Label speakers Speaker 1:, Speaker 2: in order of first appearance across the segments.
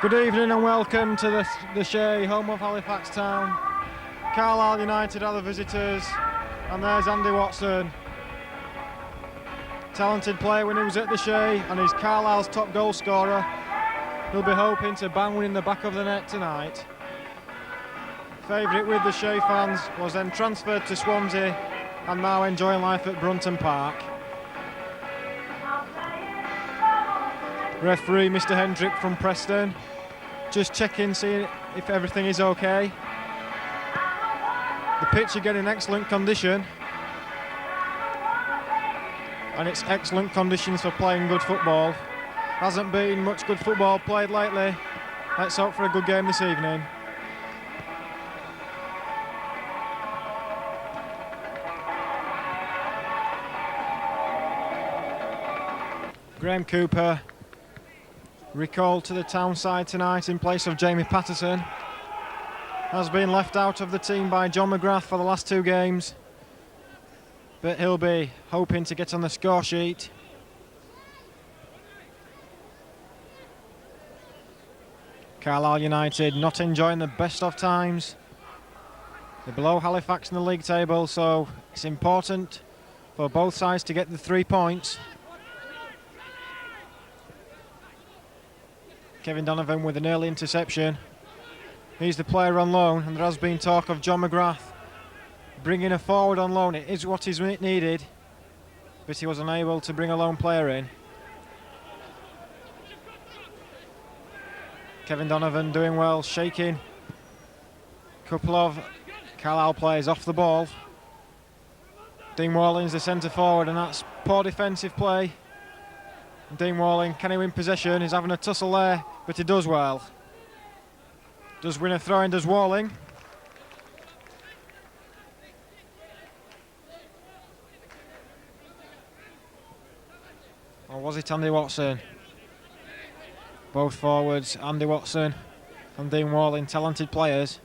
Speaker 1: Good evening and welcome to the Shay, home of Halifax Town. Carlisle United are the visitors, and there's Andy Watson. Talented player when he was at the Shay, and he's Carlisle's top goal scorer. He'll be hoping to bang one in the back of the net tonight. Favourite with the Shay fans, was then transferred to Swansea and now enjoying life at Brunton Park. Referee Mr Hendrick from Preston, just checking, seeing if everything is okay. The pitch again in excellent condition, and it's excellent conditions for playing good football. Hasn't been much good football played lately. Let's hope for a good game this evening. Graham Cooper recalled to the town side tonight in place of Jamie Patterson. Has been left out of the team by John McGrath for the last two games, but he'll be hoping to get on the score sheet. Carlisle United not enjoying the best of times. They're below Halifax in the league table, so it's important for both sides to get the 3 points. Kevin Donovan with an early interception. He's the player on loan, and there has been talk of John McGrath bringing a forward on loan. It is what is needed, but he was unable to bring a lone player in. Kevin Donovan doing well, shaking a couple of Carlisle players off the ball. Dean Walling's the centre forward, and that's poor defensive play. Dean Walling, can he win possession? He's having a tussle there, but he does well. Does win a throw-in, does Walling. Or was it Andy Watson? Both forwards, Andy Watson and Dean Walling, talented players.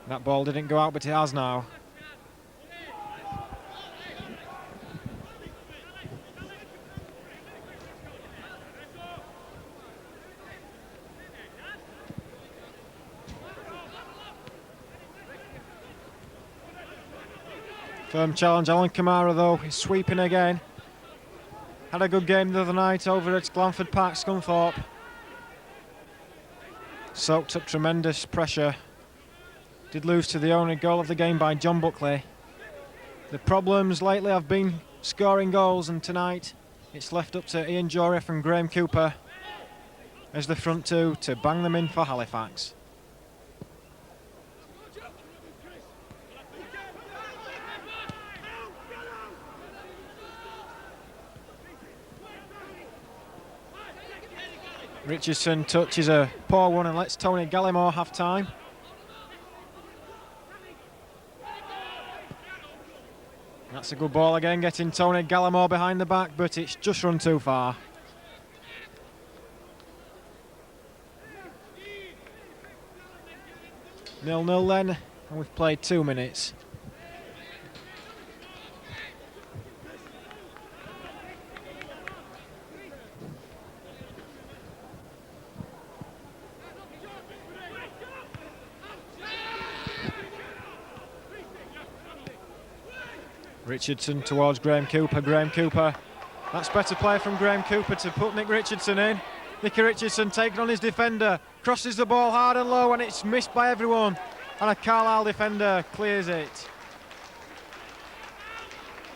Speaker 1: That ball didn't go out, but it has now. Firm challenge, Alan Kamara though, is sweeping again. Had a good game the other night over at Glanford Park, Scunthorpe. Soaked up tremendous pressure. Did lose to the only goal of the game by John Buckley. The problems lately have been scoring goals, and tonight it's left up to Ian Jorriff and Graham Cooper as the front two to bang them in for Halifax. Richardson touches a poor one and lets Tony Gallimore have time. That's a good ball again, getting Tony Gallimore behind the back, but it's just run too far. Nil-nil then, and we've played 2 minutes. Richardson towards Graham Cooper. Graham Cooper, that's better play from Graham Cooper to put Nick Richardson in. Nicky Richardson taking on his defender, crosses the ball hard and low, and it's missed by everyone, and a Carlisle defender clears it.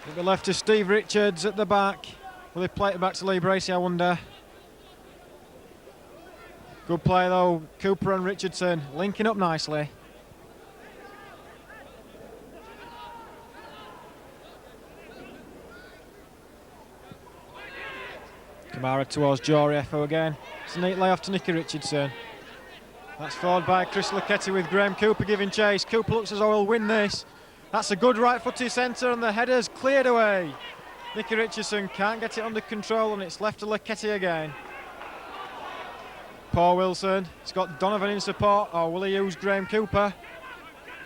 Speaker 1: It'll be left to Steve Richards at the back. Will he play it back to Lee Bracey, I wonder? Good play though, Cooper and Richardson linking up nicely. Kamara towards Jorrieffo again. It's a neat layoff to Nicky Richardson. That's followed by Chris Lucchetti with Graham Cooper giving chase. Cooper looks as though he'll win this. That's a good right-footed centre, and the header's cleared away. Nicky Richardson can't get it under control, and it's left to Lucchetti again. Paul Wilson, he's got Donovan in support, or will he use Graham Cooper?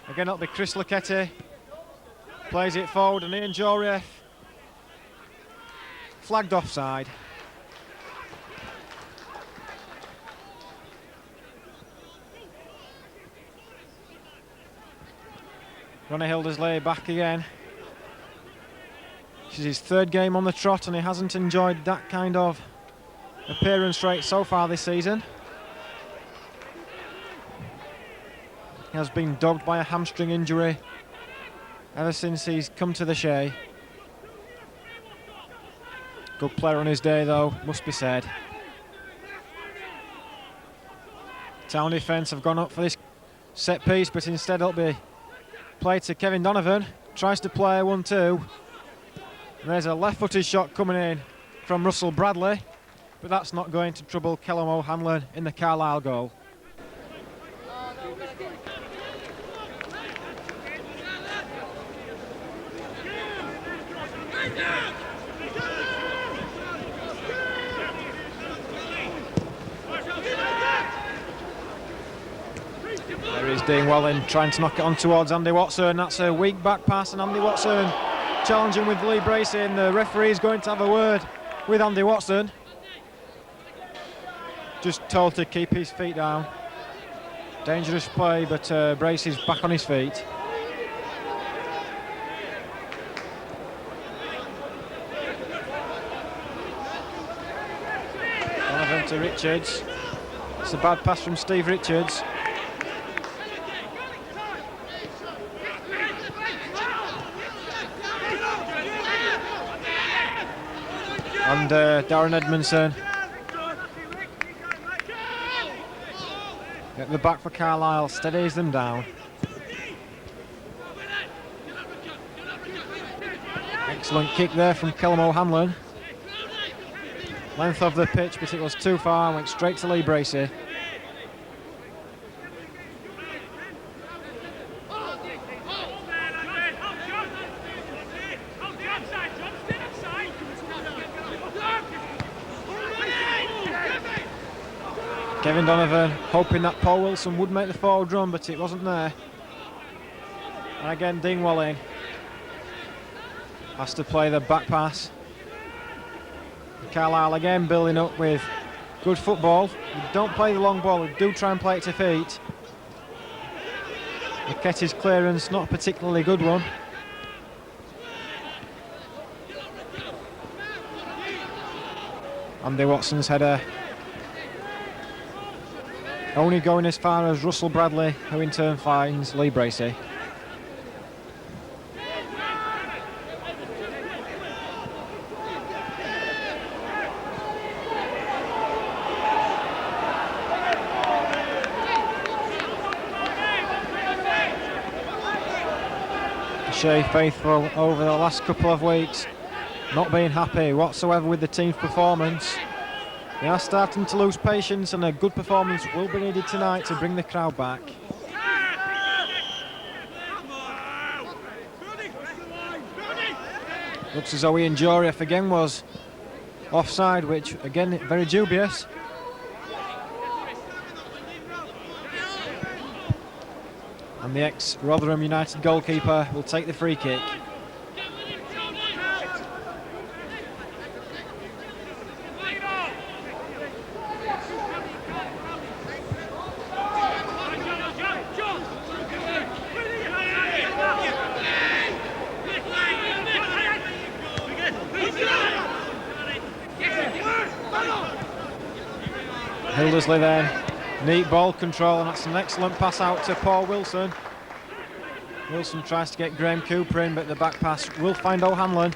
Speaker 1: Again, it'll be Chris Lucchetti. Plays it forward, and Ian Jorrief flagged offside. Ronnie Hildersley back again. This is his third game on the trot and he hasn't enjoyed that kind of appearance rate so far this season. He has been dogged by a hamstring injury ever since he's come to the Shay. Good player on his day though, must be said. Town defence have gone up for this set piece, but instead it'll be played to Kevin Donovan. Tries to play 1-2. There's a left-footed shot coming in from Russell Bradley, but that's not going to trouble Callum O'Hanlon in the Carlisle goal. There is Dean Welling trying to knock it on towards Andy Watson. That's a weak back pass, and Andy Watson challenging with Lee Bracey, and the referee is going to have a word with Andy Watson. Just told to keep his feet down. Dangerous play, but Bracey's back on his feet. Donovan to Richards. It's a bad pass from Steve Richards. And Darren Edmondson at the back for Carlisle, steadies them down. Excellent kick there from Callum O'Hanlon. Length of the pitch, but it was too far, went straight to Lee Bracey. Kevin Donovan hoping that Paul Wilson would make the forward run, but it wasn't there. And again, Dean Welling has to play the back pass. Carlisle again building up with good football. We don't play the long ball, we do try and play it to feet. Ketty's clearance, not a particularly good one. Andy Watson's header only going as far as Russell Bradley, who in turn finds Lee Bracey. Shay faithful over the last couple of weeks, not being happy whatsoever with the team's performance. They are starting to lose patience, and a good performance will be needed tonight to bring the crowd back. Looks as though Ian Jorioff again was offside, which again very dubious. And the ex-Rotherham United goalkeeper will take the free kick. Hildersley then, neat ball control, and that's an excellent pass out to Paul Wilson. Wilson tries to get Graham Cooper in, but the back pass will find O'Hanlon.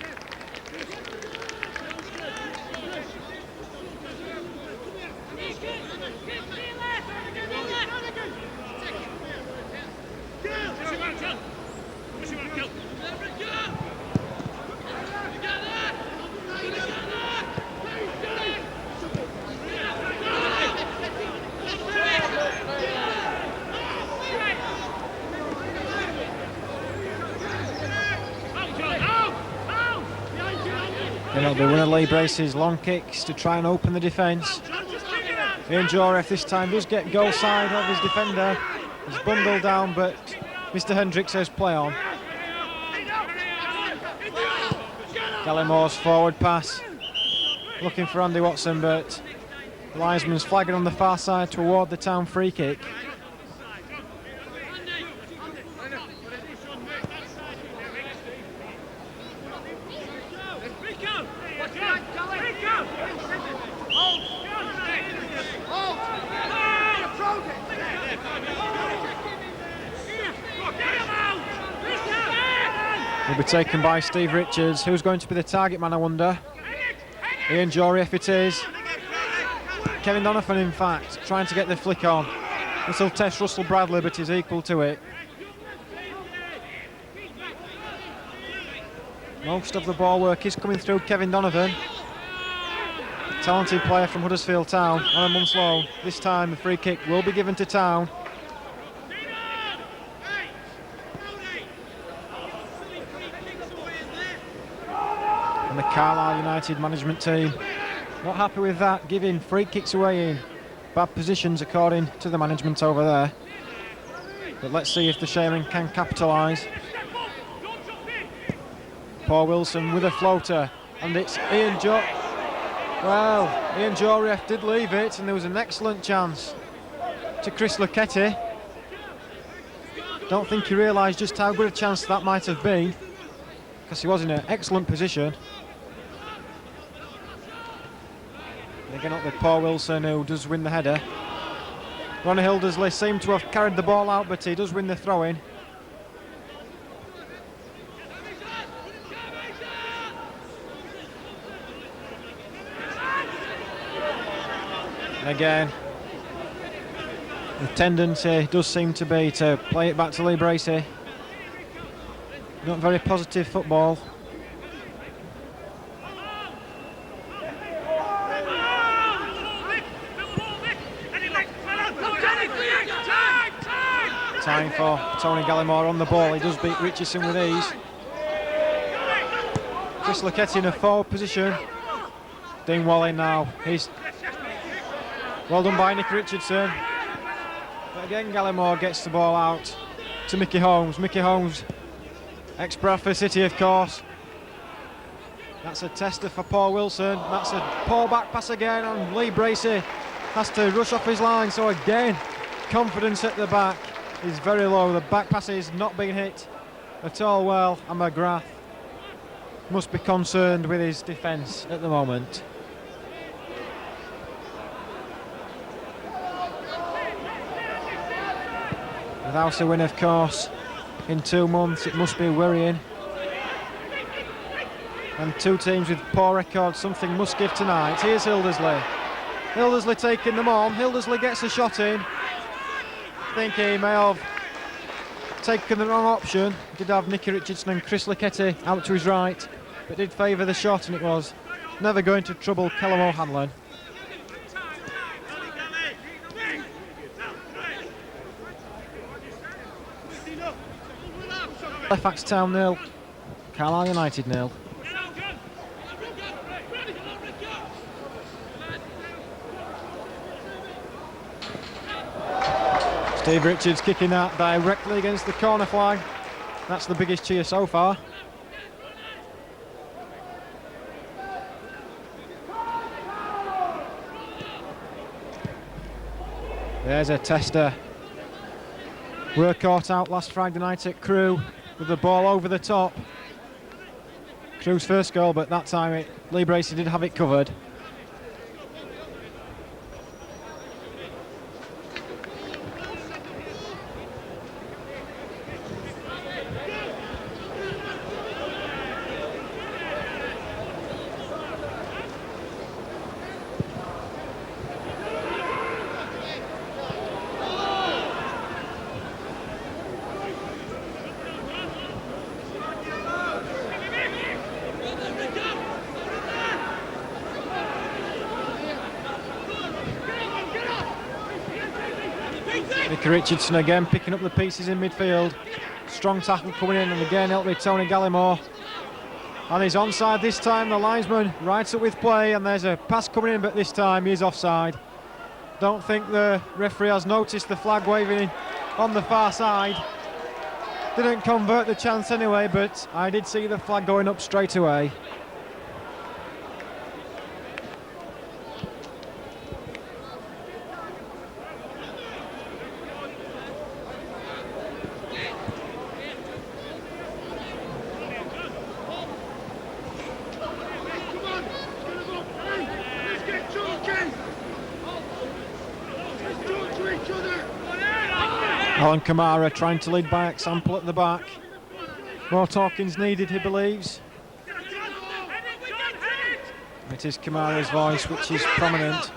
Speaker 1: Then it'll be one of Lee Bracey's long kicks to try and open the defence. Ian Jorioff this time does get goal side of his defender. He's bundled down, but Mr Hendrick says play on. Gallimores forward pass, looking for Andy Watson, but the linesman's flagging on the far side to award the Town free kick. Will be taken by Steve Richards. Who's going to be the target man, I wonder? Ian Jory, if it is. Kevin Donovan, in fact, trying to get the flick on. This will test Russell Bradley, but he's equal to it. Most of the ball work is coming through Kevin Donovan. Talented player from Huddersfield Town on a month's loan. This time the free kick will be given to Town. And the Carlisle United management team not happy with that, giving free kicks away in bad positions according to the management over there. But let's see if the Shaymen can capitalise. Paul Wilson with a floater, and it's Ian Jory. Well, Ian Jory did leave it, and there was an excellent chance to Chris Lucchetti. Don't think he realised just how good a chance that might have been, because he was in an excellent position. And again up with Paul Wilson, who does win the header. Ronnie Hildersley seemed to have carried the ball out, but he does win the throw-in. And again, the tendency does seem to be to play it back to Lee Bracey. Not very positive football. Time for Tony Gallimore on the ball. He does beat Richardson with ease. Chris Lucchetti in a forward position. Dean Walling now. He's well done by Nick Richardson. But again, Gallimore gets the ball out to Mickey Holmes. Mickey Holmes, ex-Bradford City, of course. That's a tester for Paul Wilson. That's a poor back pass again, and Lee Bracey has to rush off his line. So again, confidence at the back is very low. The back pass is not being hit at all well, and McGrath must be concerned with his defence at the moment. Without a win, of course, in 2 months, it must be worrying. And two teams with poor records, something must give tonight. Here's Hildersley. Hildersley taking them on. Hildersley gets a shot in. I think he may have taken the wrong option. He did have Nicky Richardson and Chris Lucchetti out to his right, but did favour the shot, and it was never going to trouble Callum O'Hanlon. Halifax Town 0, Carlisle United 0. Steve Richards kicking that directly against the corner flag. That's the biggest cheer so far. There's a tester. Were caught out last Friday night at Crewe with the ball over the top. Crewe's first goal, but that time Lee Bracey did have it covered. Nicky Richardson again picking up the pieces in midfield. Strong tackle coming in, and again it'll be Tony Gallimore. And he's onside this time. The linesman rides up with play, and there's a pass coming in, but this time he's offside. Don't think the referee has noticed the flag waving on the far side. Didn't convert the chance anyway, but I did see the flag going up straight away. Alan Kamara trying to lead by example at the back. More talking's needed, he believes. It is Kamara's voice which is prominent.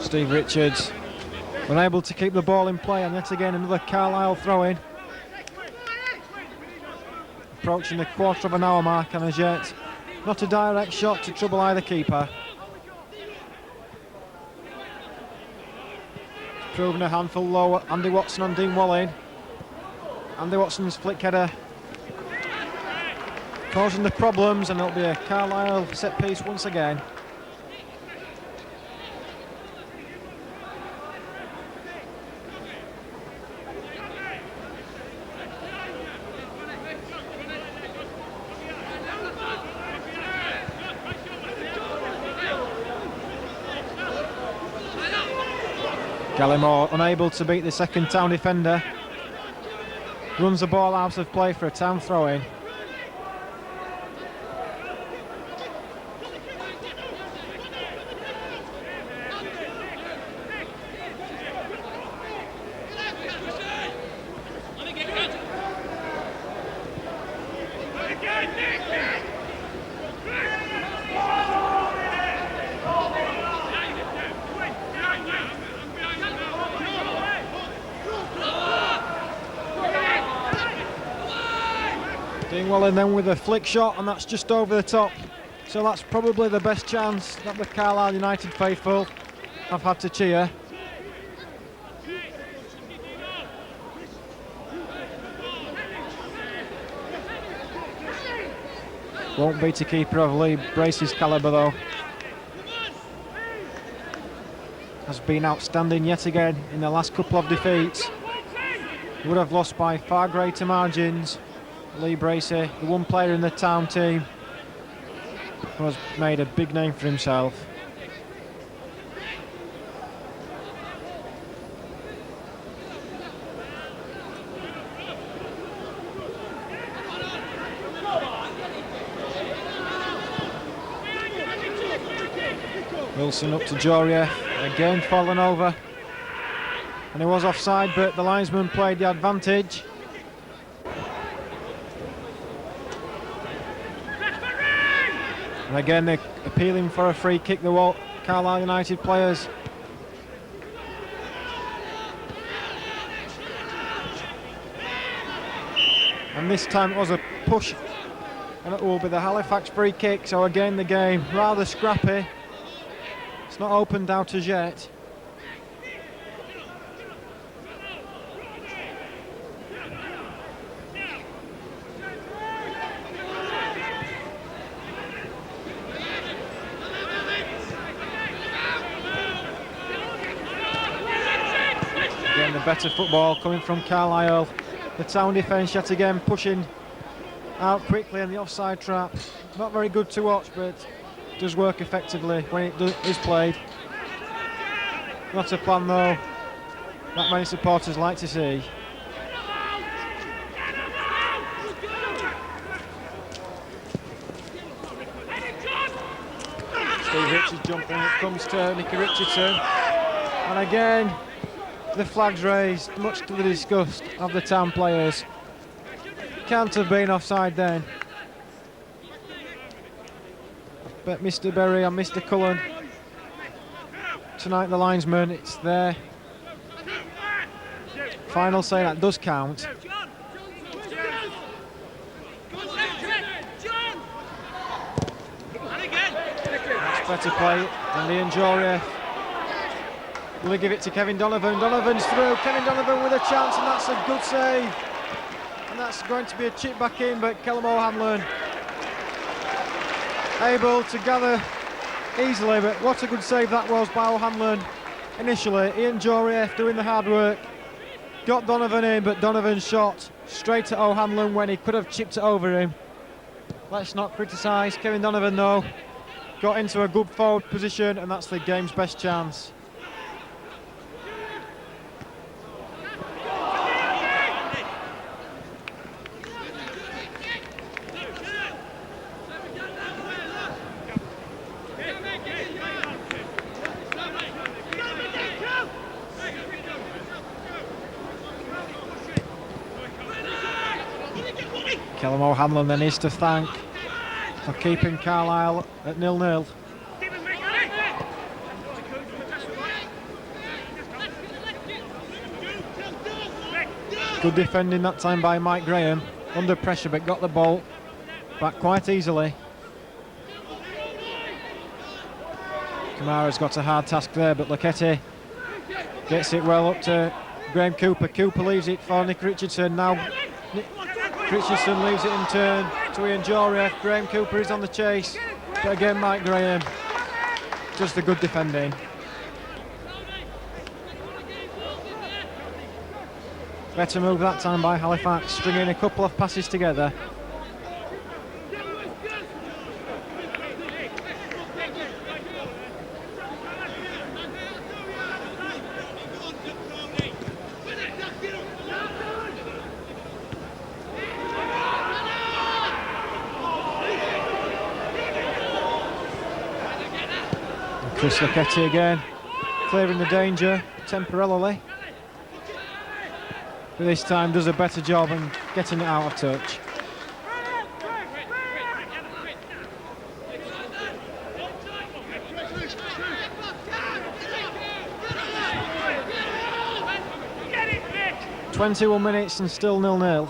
Speaker 1: Steve Richards unable to keep the ball in play, and yet again another Carlisle throw-in. Approaching the quarter of an hour mark, and as yet not a direct shot to trouble either keeper. It's proven a handful low. Andy Watson on Dean Walling. Andy Watson's flick header causing the problems, and it'll be a Carlisle set piece once again. Gallimore unable to beat the second Town defender. Runs the ball out of play for a Town throw-in. Well, then with a flick shot, and that's just over the top. So that's probably the best chance that the Carlisle United faithful have had to cheer. Won't beat a keeper of Lee Brace's calibre though. Has been outstanding yet again in the last couple of defeats. He would have lost by far greater margins. Lee Bracey, the one player in the Town team, has made a big name for himself. Wilson up to Jorieff, again fallen over. And he was offside, but the linesman played the advantage. And again, they're appealing for a free kick, the Carlisle United players. And this time it was a push, and it will be the Halifax free kick. So again, the game rather scrappy. It's not opened out as yet. Better football coming from Carlisle. The Town defence yet again pushing out quickly in the offside trap. Not very good to watch, but does work effectively when it is played. Not a plan though that many supporters like to see. Steve Richards jumping, it comes to Nicky Richardson, and again the flag's raised, much to the disgust of the Town players. Can't have been offside then. But Mr. Berry and Mr. Cullen, tonight the linesman, it's their final say that does count. That's better play than Ian Jorieff. Will he give it to Kevin Donovan? Donovan's through. Kevin Donovan with a chance, and that's a good save. And that's going to be a chip back in, but Kellum O'Hanlon able to gather easily. But what a good save that was by O'Hanlon initially. Ian Jorieff doing the hard work. Got Donovan in, but Donovan's shot straight at O'Hanlon when he could have chipped it over him. Let's not criticise Kevin Donovan though. Got into a good forward position, and that's the game's best chance. Kellum O'Hanlon then is to thank for keeping Carlisle at 0-0. Good defending that time by Mike Graham, under pressure but got the ball back quite easily. Kamara's got a hard task there, but Lucchetti gets it well up to Graham Cooper. Cooper leaves it for Nick Richardson. Now Nick Richardson leaves it in turn to Ian Jorieff. Graham Cooper is on the chase, but again Mike Graham, just the good defending. Better move that time by Halifax, stringing a couple of passes together. Chris Lucchetti again, clearing the danger temporarily. But this time does a better job and getting it out of touch. "21 minutes and still 0-0.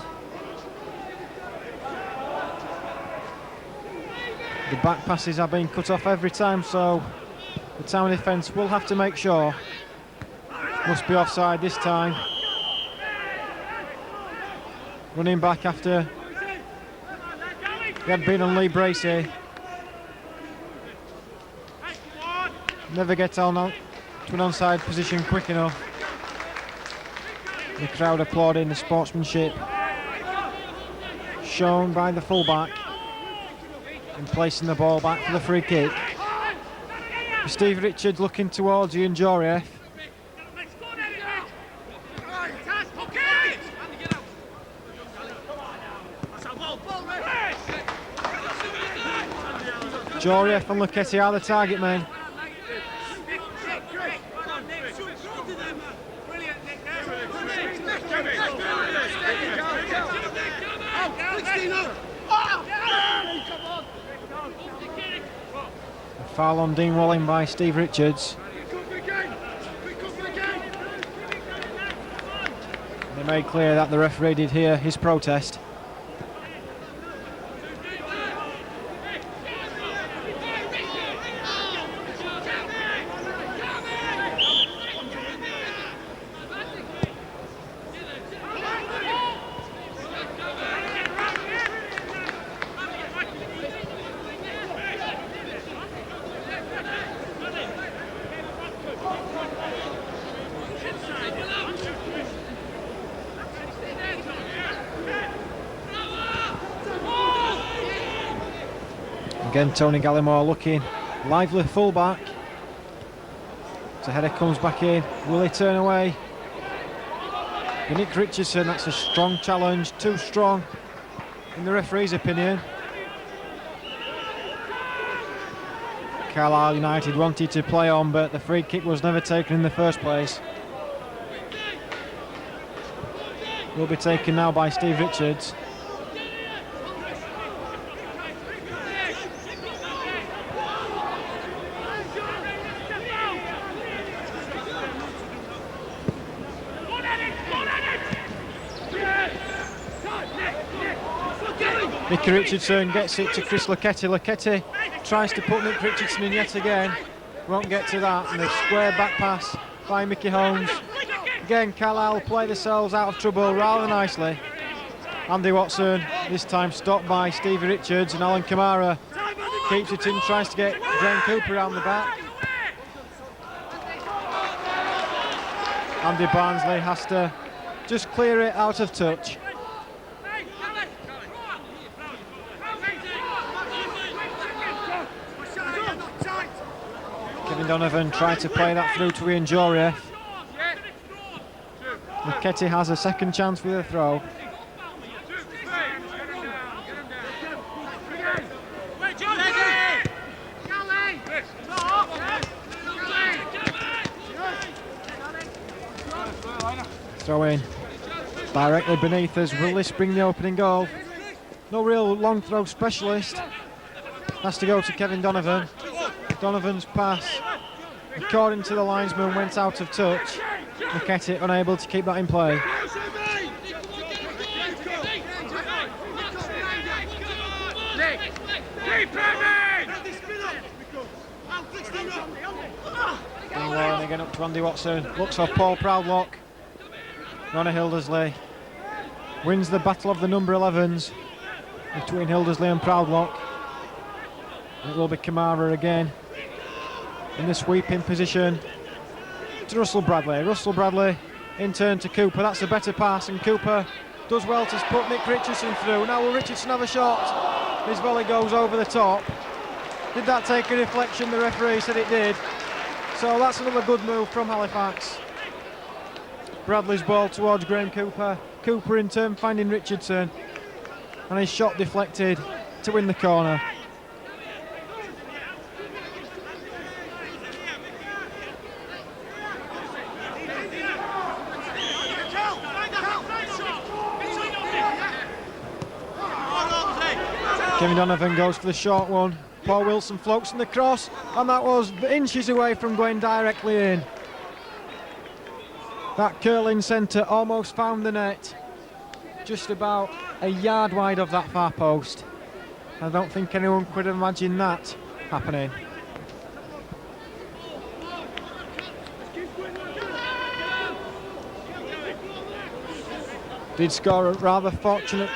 Speaker 1: The back passes are being cut off every time, so the Town defence will have to make sure. Must be offside this time. Running back after he had been on Lee Bracey. Never get on to an onside position quick enough. The crowd applauding the sportsmanship shown by the fullback in placing the ball back for the free kick. Steve Richards looking towards Ian Jorieff. Jorieff and Lucchetti are the target men. A foul on Dean Walling by Steve Richards. They made clear that the referee did hear his protest. Again, Tony Gallimore looking lively fullback. So header comes back in. Will he turn away? For Nick Richardson, that's a strong challenge, too strong in the referee's opinion. Carlisle United wanted to play on, but the free kick was never taken in the first place. Will be taken now by Steve Richards. Nicky Richardson gets it to Chris Lucchetti. Lucchetti tries to put Nick Richardson in yet again. Won't get to that. And a square back pass by Mickey Holmes. Again, Carlisle play themselves out of trouble rather nicely. Andy Watson, this time stopped by Stevie Richards, and Alan Kamara keeps it in, tries to get Graham Cooper around the back. Andy Barnsley has to just clear it out of touch. Kevin Donovan tried to play that through to Ian Jorieff. Lucchetti has a second chance with a throw. Throw in directly beneath us. Will this bring the opening goal? No real long throw specialist. Has to go to Kevin Donovan. Donovan's pass, according to the linesman, went out of touch. McKetty unable to keep that in play. Dingwall again up to Andy Watson. Looks off Paul Proudlock. Ronnie Hildersley wins the battle of the number 11s between Hildersley and Proudlock. It will be Kamara again in the sweeping position to Russell Bradley. Russell Bradley in turn to Cooper. That's a better pass, and Cooper does well to put Nick Richardson through. Now will Richardson have a shot? His volley goes over the top. Did that take a deflection? The referee said it did. So that's another good move from Halifax. Bradley's ball towards Graham Cooper. Cooper in turn finding Richardson, and his shot deflected to win the corner. Kevin Donovan goes for the short one. Paul Wilson floats in the cross, and that was inches away from going directly in. That curling centre almost found the net, just about a yard wide of that far post. I don't think anyone could imagine that happening. Did score a rather fortunate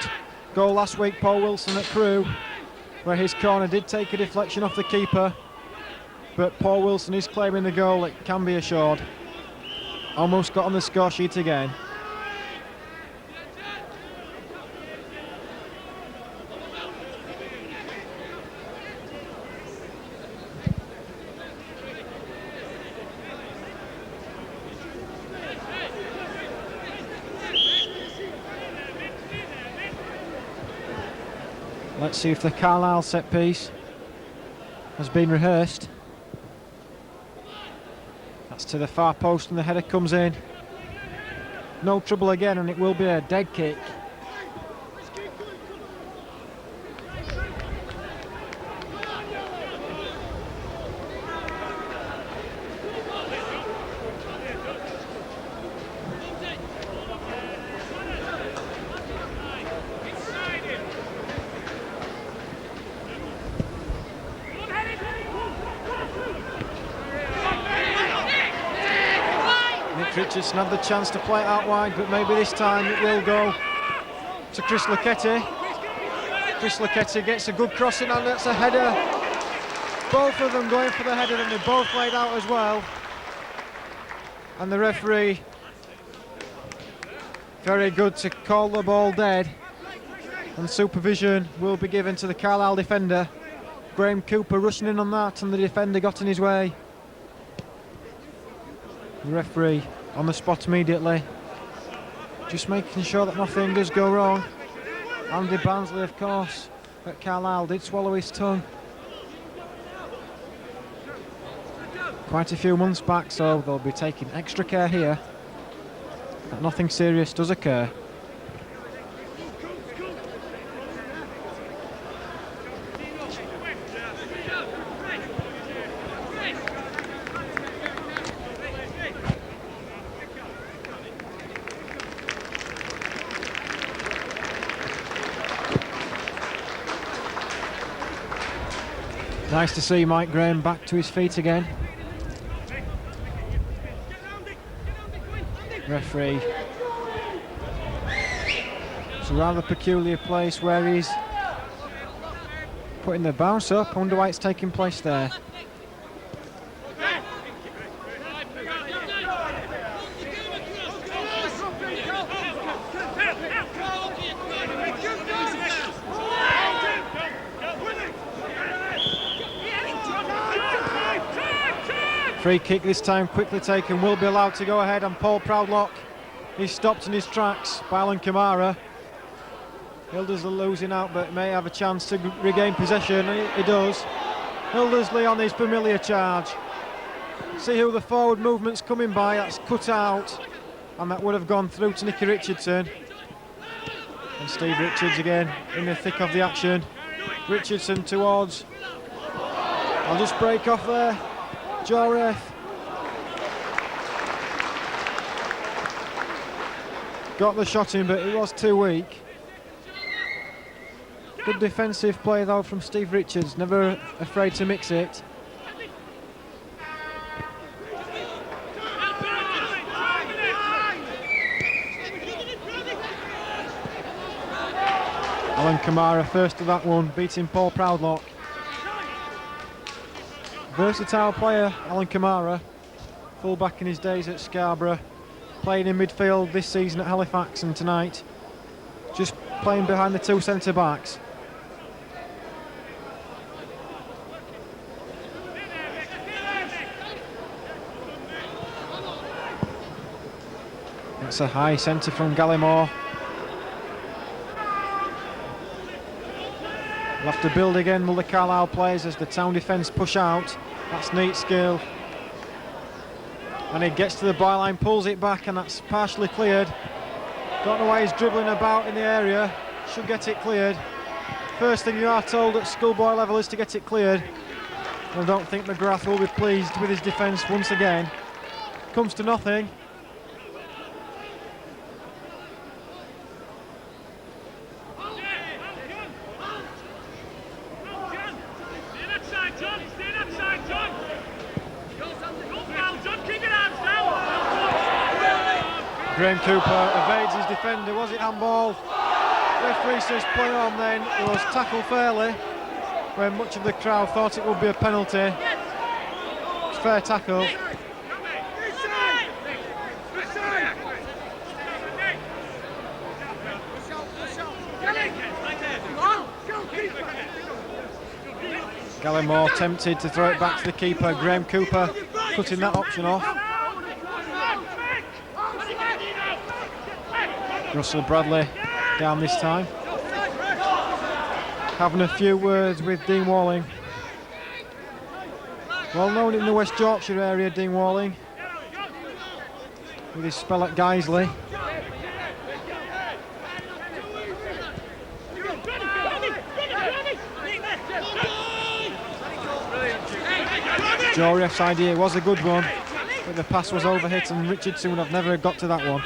Speaker 1: goal last week, Paul Wilson at Crewe, where his corner did take a deflection off the keeper, but Paul Wilson is claiming the goal, it can be assured. Almost got on the score sheet again. Let's see if the Carlisle set piece has been rehearsed. That's to the far post and the header comes in. No trouble again, and it will be a dead kick. Richardson had the chance to play it out wide, but maybe this time it will go to Chris Lucchetti. Chris Lucchetti gets a good crossing, and that's a header. Both of them going for the header, and they both laid out as well. And the referee, very good to call the ball dead. And supervision will be given to the Carlisle defender. Graham Cooper rushing in on that, and the defender got in his way. The referee on the spot immediately, just making sure that nothing does go wrong. Andy Barnsley, of course, at Carlisle did swallow his tongue quite a few months back, so they'll be taking extra care here that nothing serious does occur. Nice to see Mike Graham back to his feet again. Referee. It's a rather peculiar place where he's putting the bounce up. I wonder why it's taking place there. Free kick this time, quickly taken, will be allowed to go ahead, and Paul Proudlock, he's stopped in his tracks by Alan Kamara. Hildersley losing out, but may have a chance to regain possession, and he does. Hildersley on his familiar charge. See who the forward movement's coming by, that's cut out, and that would have gone through to Nicky Richardson. And Steve Richards again in the thick of the action. Richardson towards. I'll just break off there. Joref. Got the shot in, but it was too weak. Good defensive play though from Steve Richards, never afraid to mix it. Alan Kamara first to that one, beating Paul Proudlock. Versatile player, Alan Kamara. Full back in his days at Scarborough. Playing in midfield this season at Halifax, and tonight just playing behind the two centre backs. It's a high centre from Gallimore. We'll have to build again, will the Carlisle players, as the town defence push out. That's neat skill. And he gets to the byline, pulls it back, and that's partially cleared. Don't know why he's dribbling about in the area. Should get it cleared. First thing you are told at schoolboy level is to get it cleared. I don't think McGrath will be pleased with his defence once again. Comes to nothing. Graham Cooper evades his defender. Was it handball? Referee says play on then. It was tackled fairly when much of the crowd thought it would be a penalty. It's fair tackle. Gallimore tempted to throw it back to the keeper. Graham Cooper cutting that option off. Russell Bradley down this time. Having a few words with Dean Walling. Well known in the West Yorkshire area, Dean Walling, with his spell at Guiseley. Joref's idea was a good one, but the pass was overhit and Richardson would have never got to that one.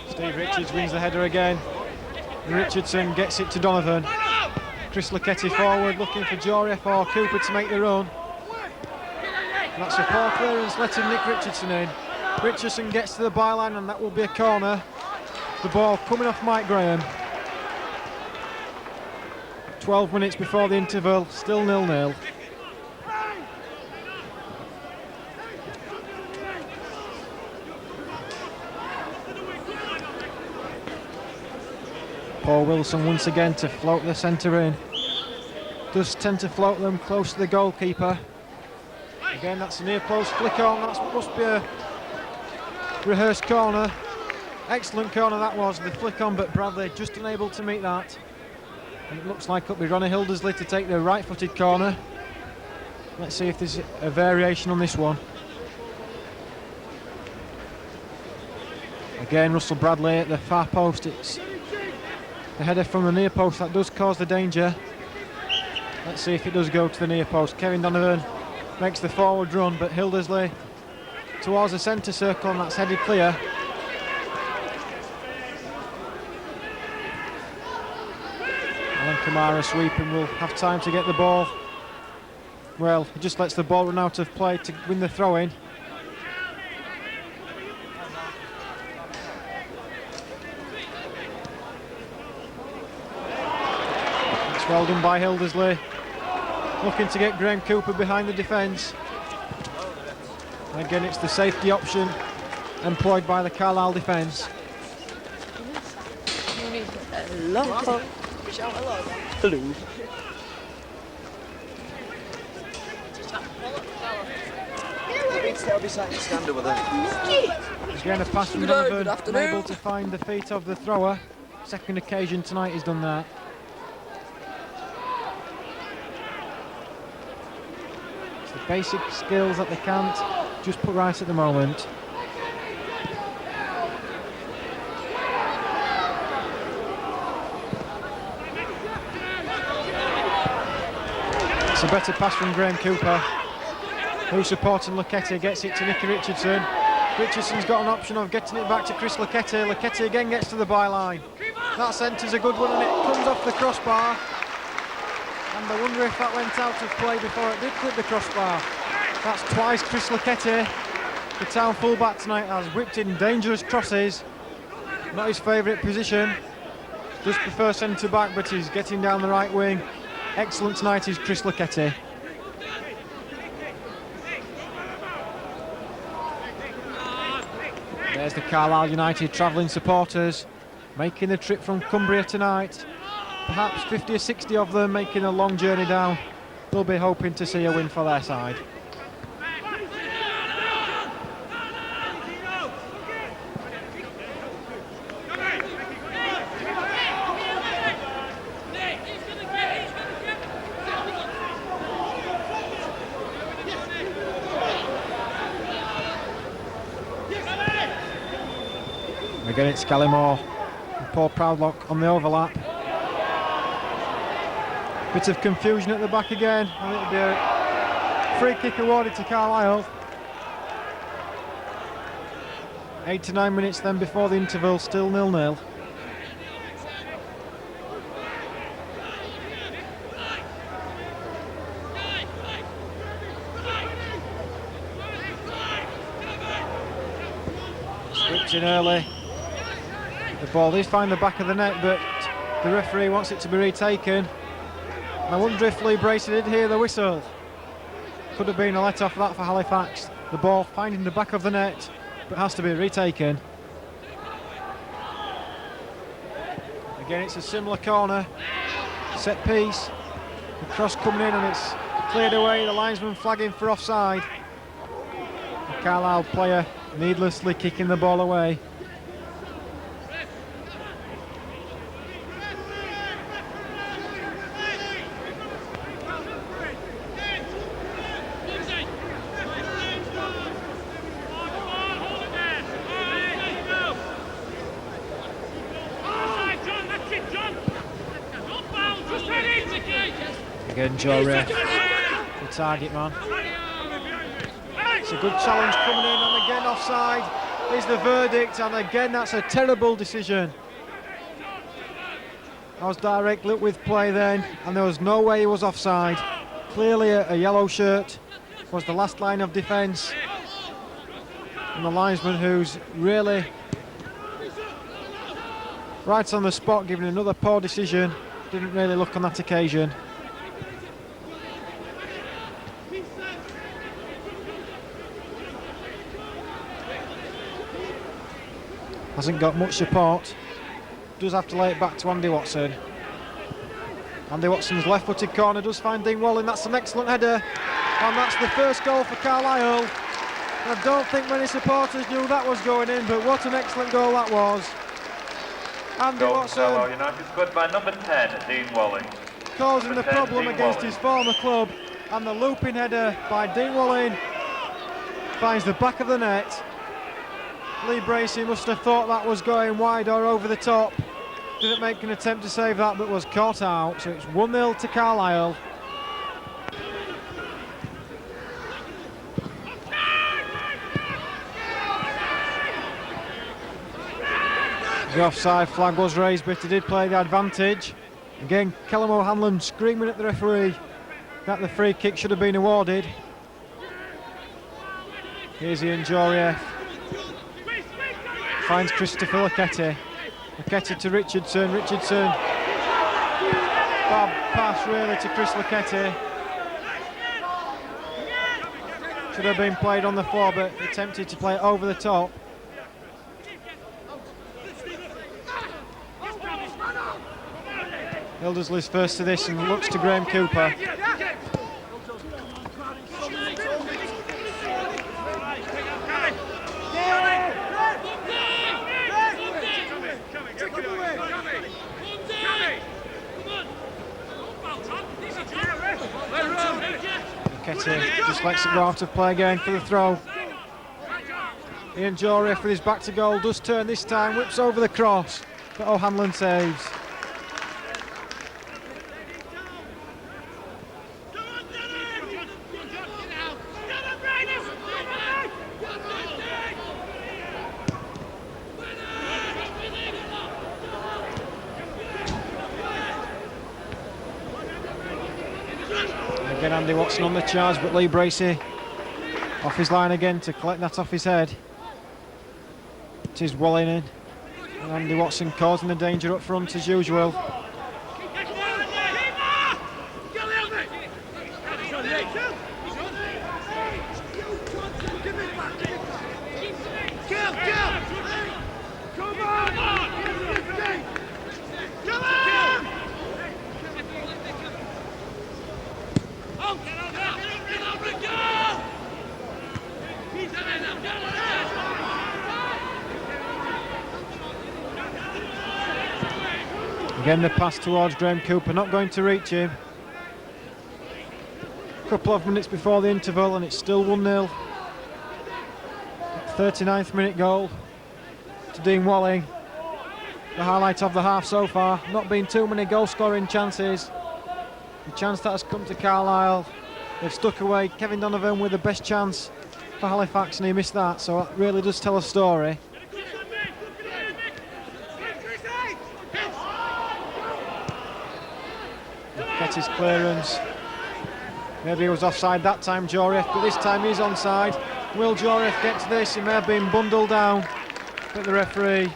Speaker 1: Steve Richards wins the header again. Richardson gets it to Donovan. Chris Lucchetti forward, looking for Joref or Cooper to make the run. That's a poor clearance, letting Nick Richardson in. Richardson gets to the byline, and that will be a corner. The ball coming off Mike Graham. 12 minutes before the interval, still 0-0. Paul Wilson once again to float the centre in. Does tend to float them close to the goalkeeper. Again, that's a near post flick on. That must be a rehearsed corner. Excellent corner that was, the flick on, but Bradley just unable to meet that. And it looks like it'll be Ronnie Hildersley to take the right-footed corner. Let's see if there's a variation on this one. Again, Russell Bradley at the far post. It's the header from the near post that does cause the danger. Let's see if it does go to the near post. Kevin Donovan makes the forward run, but Hildersley towards the centre circle, and that's headed clear. Alan Kamara sweeping, will have time to get the ball. Well, he just lets the ball run out of play to win the throw-in. Well done by Hildersley, looking to get Graham Cooper behind the defence. Again, it's the safety option employed by the Carlisle defence.
Speaker 2: Hello. Shout hello. Hello.
Speaker 1: Again, a pass from Donovan, unable to find the feet of the thrower. Second occasion tonight he's done that. Basic skills that they can't just put right at the moment. It's a better pass from Graham Cooper, who's supporting Lucchetti, gets it to Nicky Richardson. Richardson's got an option of getting it back to Chris Lucchetti. Lucchetti again gets to the byline. That centre's a good one and it comes off the crossbar. And I wonder if that went out of play before it did clip the crossbar. That's twice Chris Lucchetti, the town fullback tonight, has whipped in dangerous crosses. Not his favourite position. Does prefer centre back, but he's getting down the right wing. Excellent tonight is Chris Lucchetti. There's the Carlisle United travelling supporters making the trip from Cumbria tonight. Perhaps 50 or 60 of them making a long journey down. They'll be hoping to see a win for their side. Again it's Gallimore and Paul Proudlock on the overlap. Bit of confusion at the back again, and it'll be a free kick awarded to Carlisle. 8 to 9 minutes then before the interval, still 0-0. Slips in early. The ball did find the back of the net, but the referee wants it to be retaken. I wonder if Lee Bracey did hear the whistle. Could have been a let off that for Halifax. The ball finding the back of the net, but has to be retaken. Again, it's a similar corner, set piece. The cross coming in and it's cleared away. The linesman flagging for offside. The Carlisle player needlessly kicking the ball away. Again, Joe Ray, the target man. It's a good challenge coming in, and again offside is the verdict, and again that's a terrible decision. I was direct look with play then, and there was no way he was offside. Clearly a yellow shirt was the last line of defence, and the linesman, who's really right on the spot, giving another poor decision, didn't really look on that occasion. Hasn't got much support. Does have to lay it back to Andy Watson. Andy Watson's left-footed corner does find Dean Walling. That's an excellent header, and that's the first goal for Carlisle. I don't think many supporters knew that was going in, but what an excellent goal that was. Andy Watson,
Speaker 3: Carlisle United, scored by number 10, Dean Walling.
Speaker 1: Causing the problem against his former club, and the looping header by Dean Walling finds the back of the net. Lee Bracey must have thought that was going wide or over the top. Didn't make an attempt to save that, but was caught out. So it's 1-0 to Carlisle. The offside flag was raised, but he did play the advantage. Again, Callum O'Hanlon screaming at the referee that the free kick should have been awarded. Here's Ian Jorieff. Finds Christopher Lucchetti. Lucchetti to Richardson. Richardson. Bad pass really to Chris Lucchetti. Should have been played on the floor, but attempted to play it over the top. Hildersley's first to this and looks to Graham Cooper. Lucchetti just lets it go out of play again for the throw. Ian Jorieff with his back to goal does turn this time, whips over the cross, but O'Hanlon saves. Again, Andy Watson on the charge, but Lee Bracey off his line again to collect that off his head. It is Walling in. And Andy Watson causing the danger up front as usual. Again, the pass towards Graham Cooper, not going to reach him. A couple of minutes before the interval and it's still 1-0. 39th minute goal to Dean Walling. The highlight of the half so far. Not been too many goal scoring chances. The chance that has come to Carlisle, they've stuck away. Kevin Donovan with the best chance for Halifax and he missed that, so that really does tell a story. Ketty's clearance. Maybe he was offside that time, Joref, but this time he's onside. Will Joref get to this? He may have been bundled down, but the referee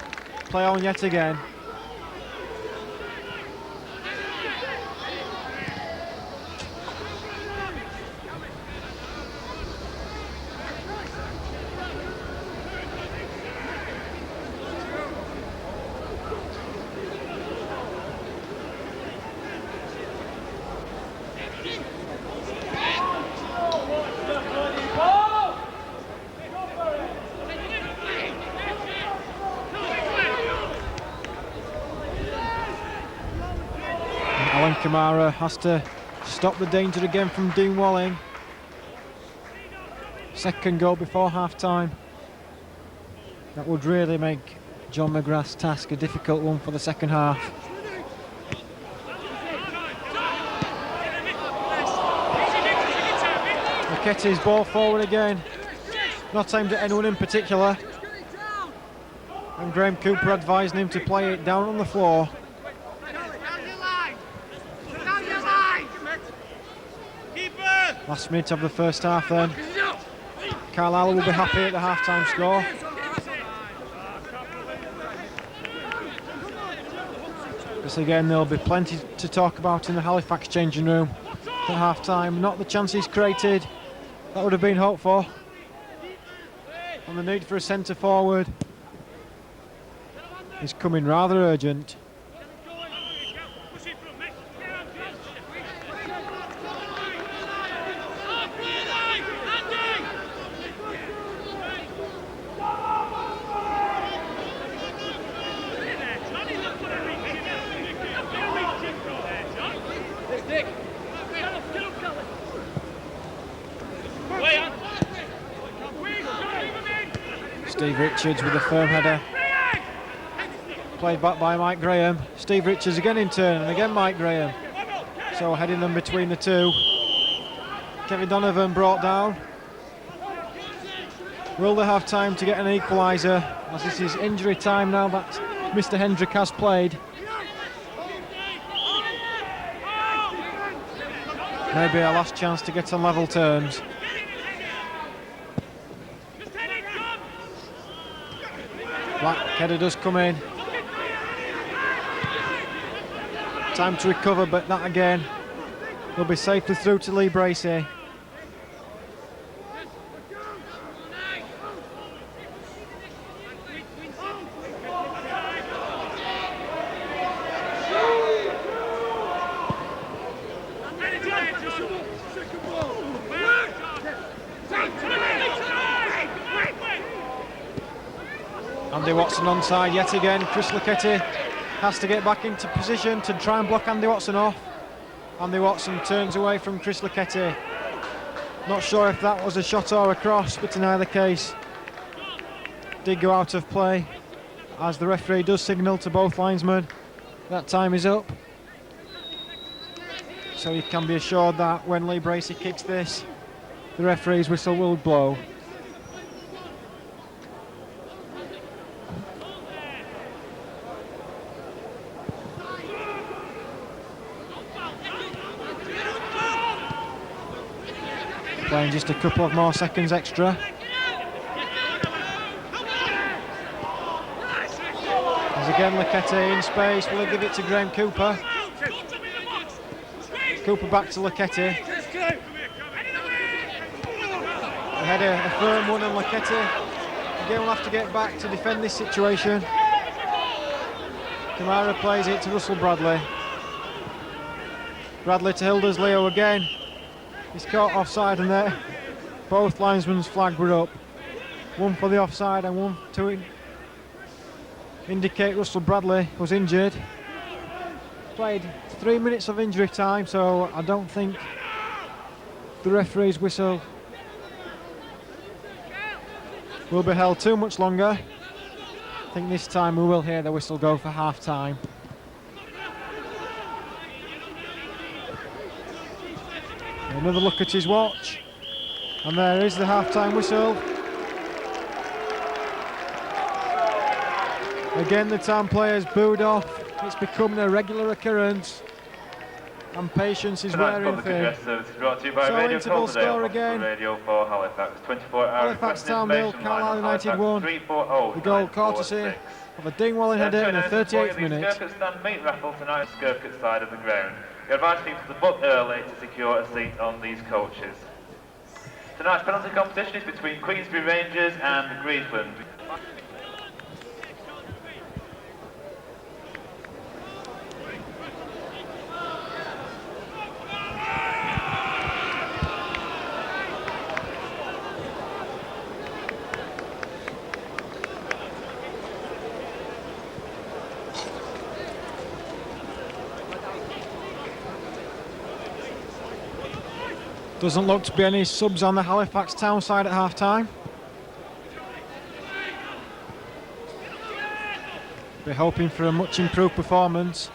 Speaker 1: play on yet again. Kamara has to stop the danger again from Dean Walling. Second goal before half-time. That would really make John McGrath's task a difficult one for the second half. McKetty's ball forward again. Not aimed at anyone in particular. And Graham Cooper advising him to play it down on the floor. Last minute of the first half then. Carlisle will be happy at the half-time score. Because again, there'll be plenty to talk about in the Halifax changing room at half-time. Not the chances created that would have been hoped for. And the need for a centre forward is coming rather urgent. Steve Richards with a firm header. Played back by Mike Graham. Steve Richards again in turn, and again Mike Graham. So heading them between the two. Kevin Donovan brought down. Will they have time to get an equaliser, as this is injury time now that Mr. Hendrick has played? Maybe our last chance to get on level terms. Black header does come in. Time to recover, but that again will be safely through to Lee Bracey. Andy Watson onside yet again. Chris Lucchetti has to get back into position to try and block Andy Watson off. Andy Watson turns away from Chris Lucchetti. Not sure if that was a shot or a cross, but in either case did go out of play, as the referee does signal to both linesmen that time is up. So you can be assured that when Lee Bracey kicks this, the referee's whistle will blow. playing just a couple of more seconds extra. As again Laquette in space, will he give it to Graham Cooper? Cooper back to Laquette. Ahead a firm one, and Laquette again will have to get back to defend this situation. Kamara plays it to Russell Bradley. Bradley to Hilders Leo again. He's caught offside, and there both linesmen's flags were up. One for the offside and one to indicate Russell Bradley was injured. Played 3 minutes of injury time, so I don't think the referee's whistle will be held too much longer. I think this time we will hear the whistle go for half time. Another look at his watch, and there is the half-time whistle. Again the town players booed off. It's becoming a regular occurrence, and patience is wearing thin. So interval score again.
Speaker 3: Halifax, 24 hours.
Speaker 1: Halifax Town 0, Carlisle United 1. The goal courtesy of a Dingwalling header in the 38th minute.
Speaker 3: Skirkett stand meat raffle tonight on Skirkett side of the ground. We advise people to book early to secure a seat on these coaches. Tonight's penalty competition is between Queensbury Rangers and Greensland.
Speaker 1: Doesn't look to be any subs on the Halifax Town side at half time. We're hoping for a much improved performance.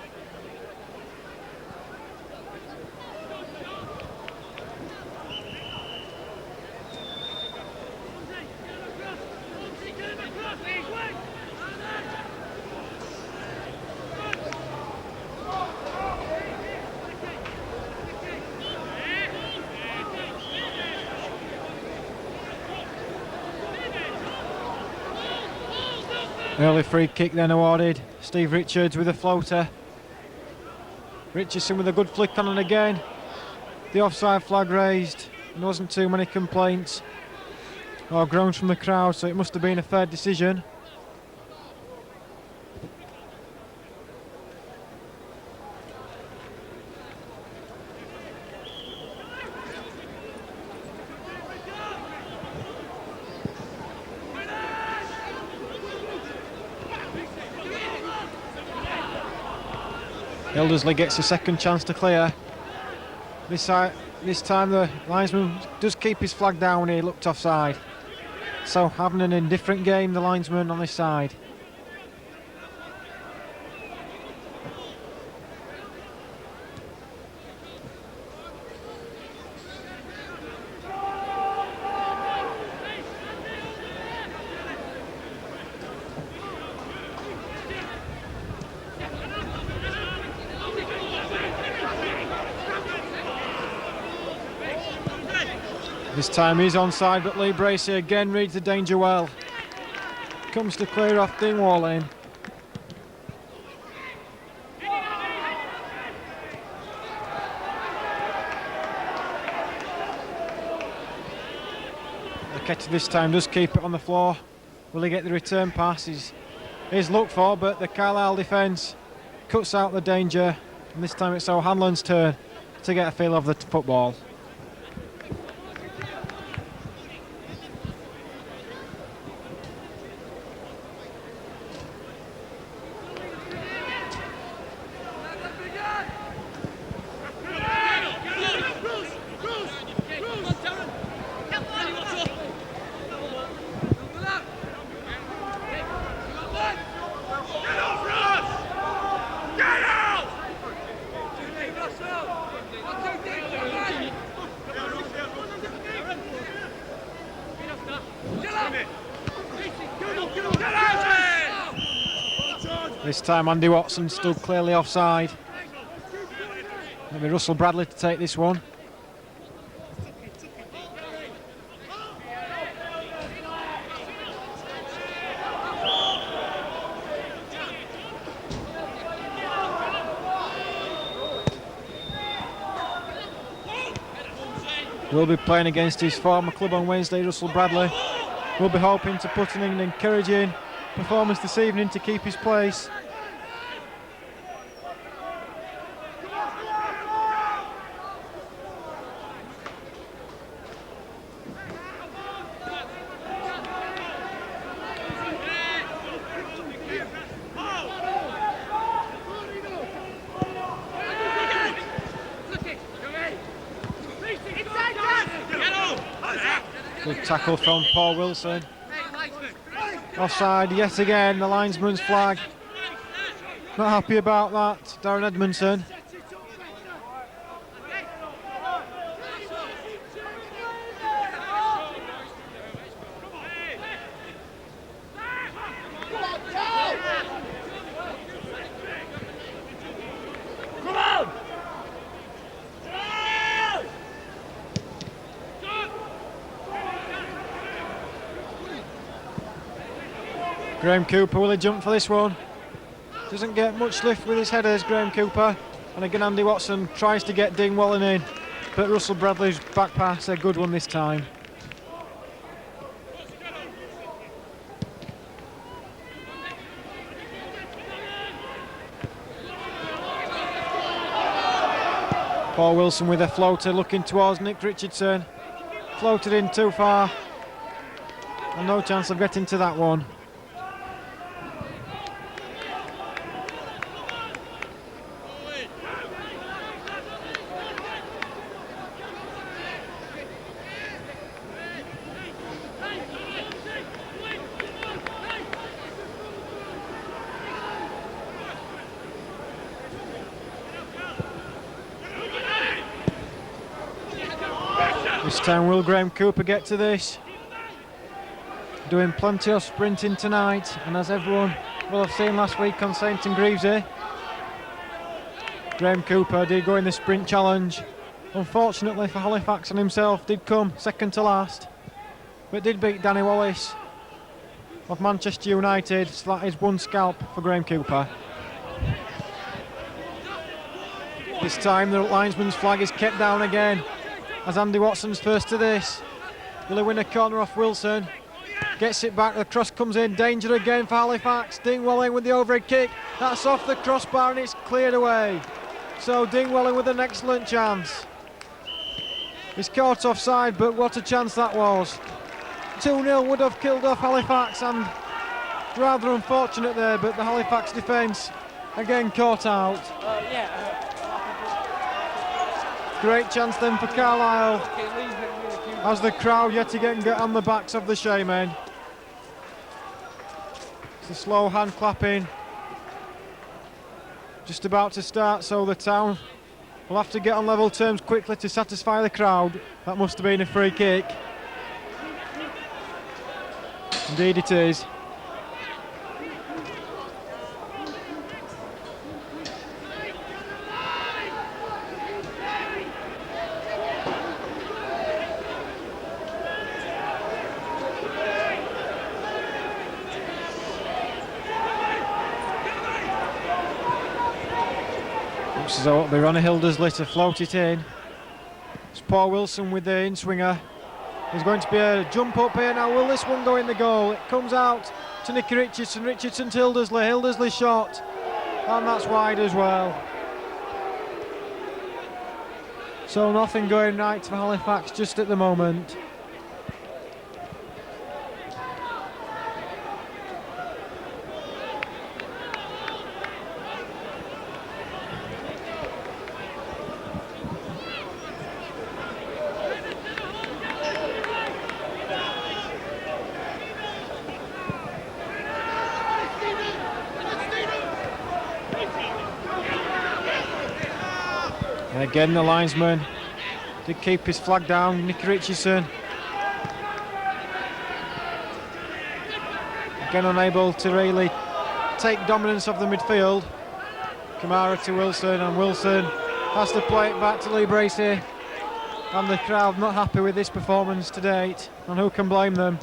Speaker 1: Early free kick then awarded. Steve Richards with a floater. Richardson with a good flick on, and again the offside flag raised. There wasn't too many complaints or groans from the crowd, so it must have been a fair decision. Hildersley gets a second chance to clear. This time the linesman does keep his flag down when he looked offside. So having an indifferent game, the linesman on this side. This time he's onside, but Lee Bracey again reads the danger well. Comes to clear off Dingwalling. Laquette this time does keep it on the floor. Will he get the return pass? He's looked for, but the Carlisle defence cuts out the danger. And this time it's O'Hanlon's turn to get a feel of the football. This time Andy Watson stood clearly offside. Maybe Russell Bradley to take this one. will be playing against his former club on Wednesday, Russell Bradley. Will be hoping to put in an encouraging performance this evening to keep his place. Good tackle from Paul Wilson. Offside yet again, the linesman's flag. Not happy about that, Darren Edmondson. Graham Cooper, will he jump for this one? Doesn't get much lift with his headers, Graham Cooper. And again, Andy Watson tries to get Dingwalling in. But Russell Bradley's back pass, a good one this time. Paul Wilson with a floater looking towards Nick Richardson. Floated in too far. And no chance of getting to that one. This time will Graham Cooper get to this? Doing plenty of sprinting tonight, and as everyone will have seen last week on St and Greavesy, Graham Cooper did go in the sprint challenge. Unfortunately for Halifax and himself, did come second to last, but did beat Danny Wallace of Manchester United, so that is one scalp for Graham Cooper. This time the linesman's flag is kept down again, as Andy Watson's first to this. Will he win a corner off Wilson? Gets it back, the cross comes in, danger again for Halifax. Dingwalling with the overhead kick, that's off the crossbar and it's cleared away. So Dingwalling with an excellent chance. He's caught offside, but what a chance that was. 2-0 would have killed off Halifax, and rather unfortunate there, but the Halifax defence again caught out. Great chance then for Carlisle, as the crowd yet again get on the backs of the Shaymen. It's a slow hand clapping just about to start, so the town will have to get on level terms quickly to satisfy the crowd. That must have been a free kick. Indeed it is. So they're on a Hildersley to float it in. It's Paul Wilson with the in-swinger. There's going to be a jump up here now. Will this one go in the goal? It comes out to Nicky Richardson. Richardson to Hildersley. Hildersley shot. And that's wide as well. So nothing going right for Halifax just at the moment. And again the linesman did keep his flag down, Nicky Richardson. Again unable to really take dominance of the midfield. Kamara to Wilson, and Wilson has to play it back to Lee Bracey. And the crowd not happy with this performance to date, and who can blame them?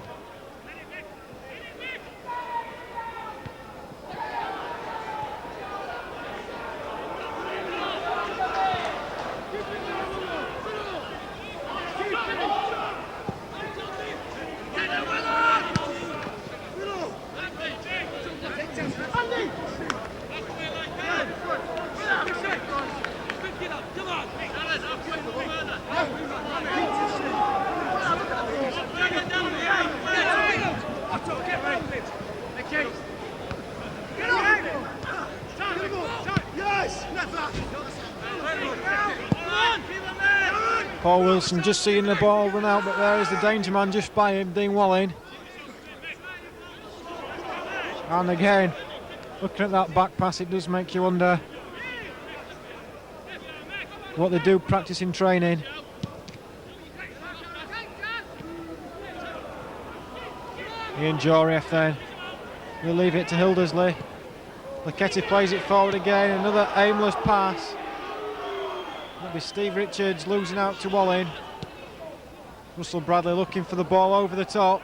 Speaker 1: Paul Wilson just seeing the ball run out, but there is the danger man just by him, Dean Walling. And again, looking at that back pass, it does make you wonder what they do practice in training. Ian Jorieff then will leave it to Hildersley. Laketti plays it forward again, another aimless pass. That'll be Steve Richards losing out to Walling. Russell Bradley looking for the ball over the top.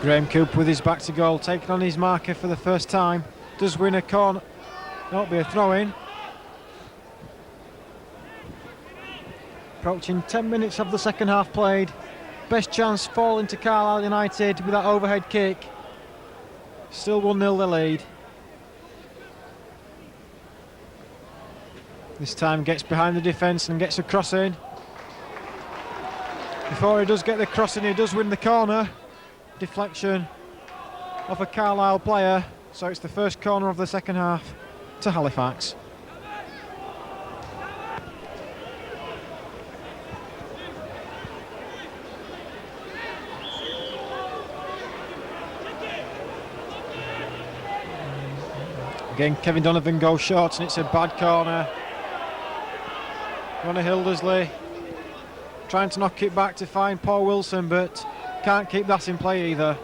Speaker 1: Graham Cooper with his back to goal, taking on his marker for the first time. Does win a corner. That'll be a throw-in. Approaching 10 minutes of the second half played. Best chance falling to Carlisle United with that overhead kick. Still 1-0 the lead. This time gets behind the defence and gets a cross in. Before he does get the cross in, he does win the corner. Deflection of a Carlisle player, so it's the first corner of the second half to Halifax. Again, Kevin Donovan goes short and it's a bad corner. Ronnie Hildersley trying to knock it back to find Paul Wilson, but can't keep that in play either.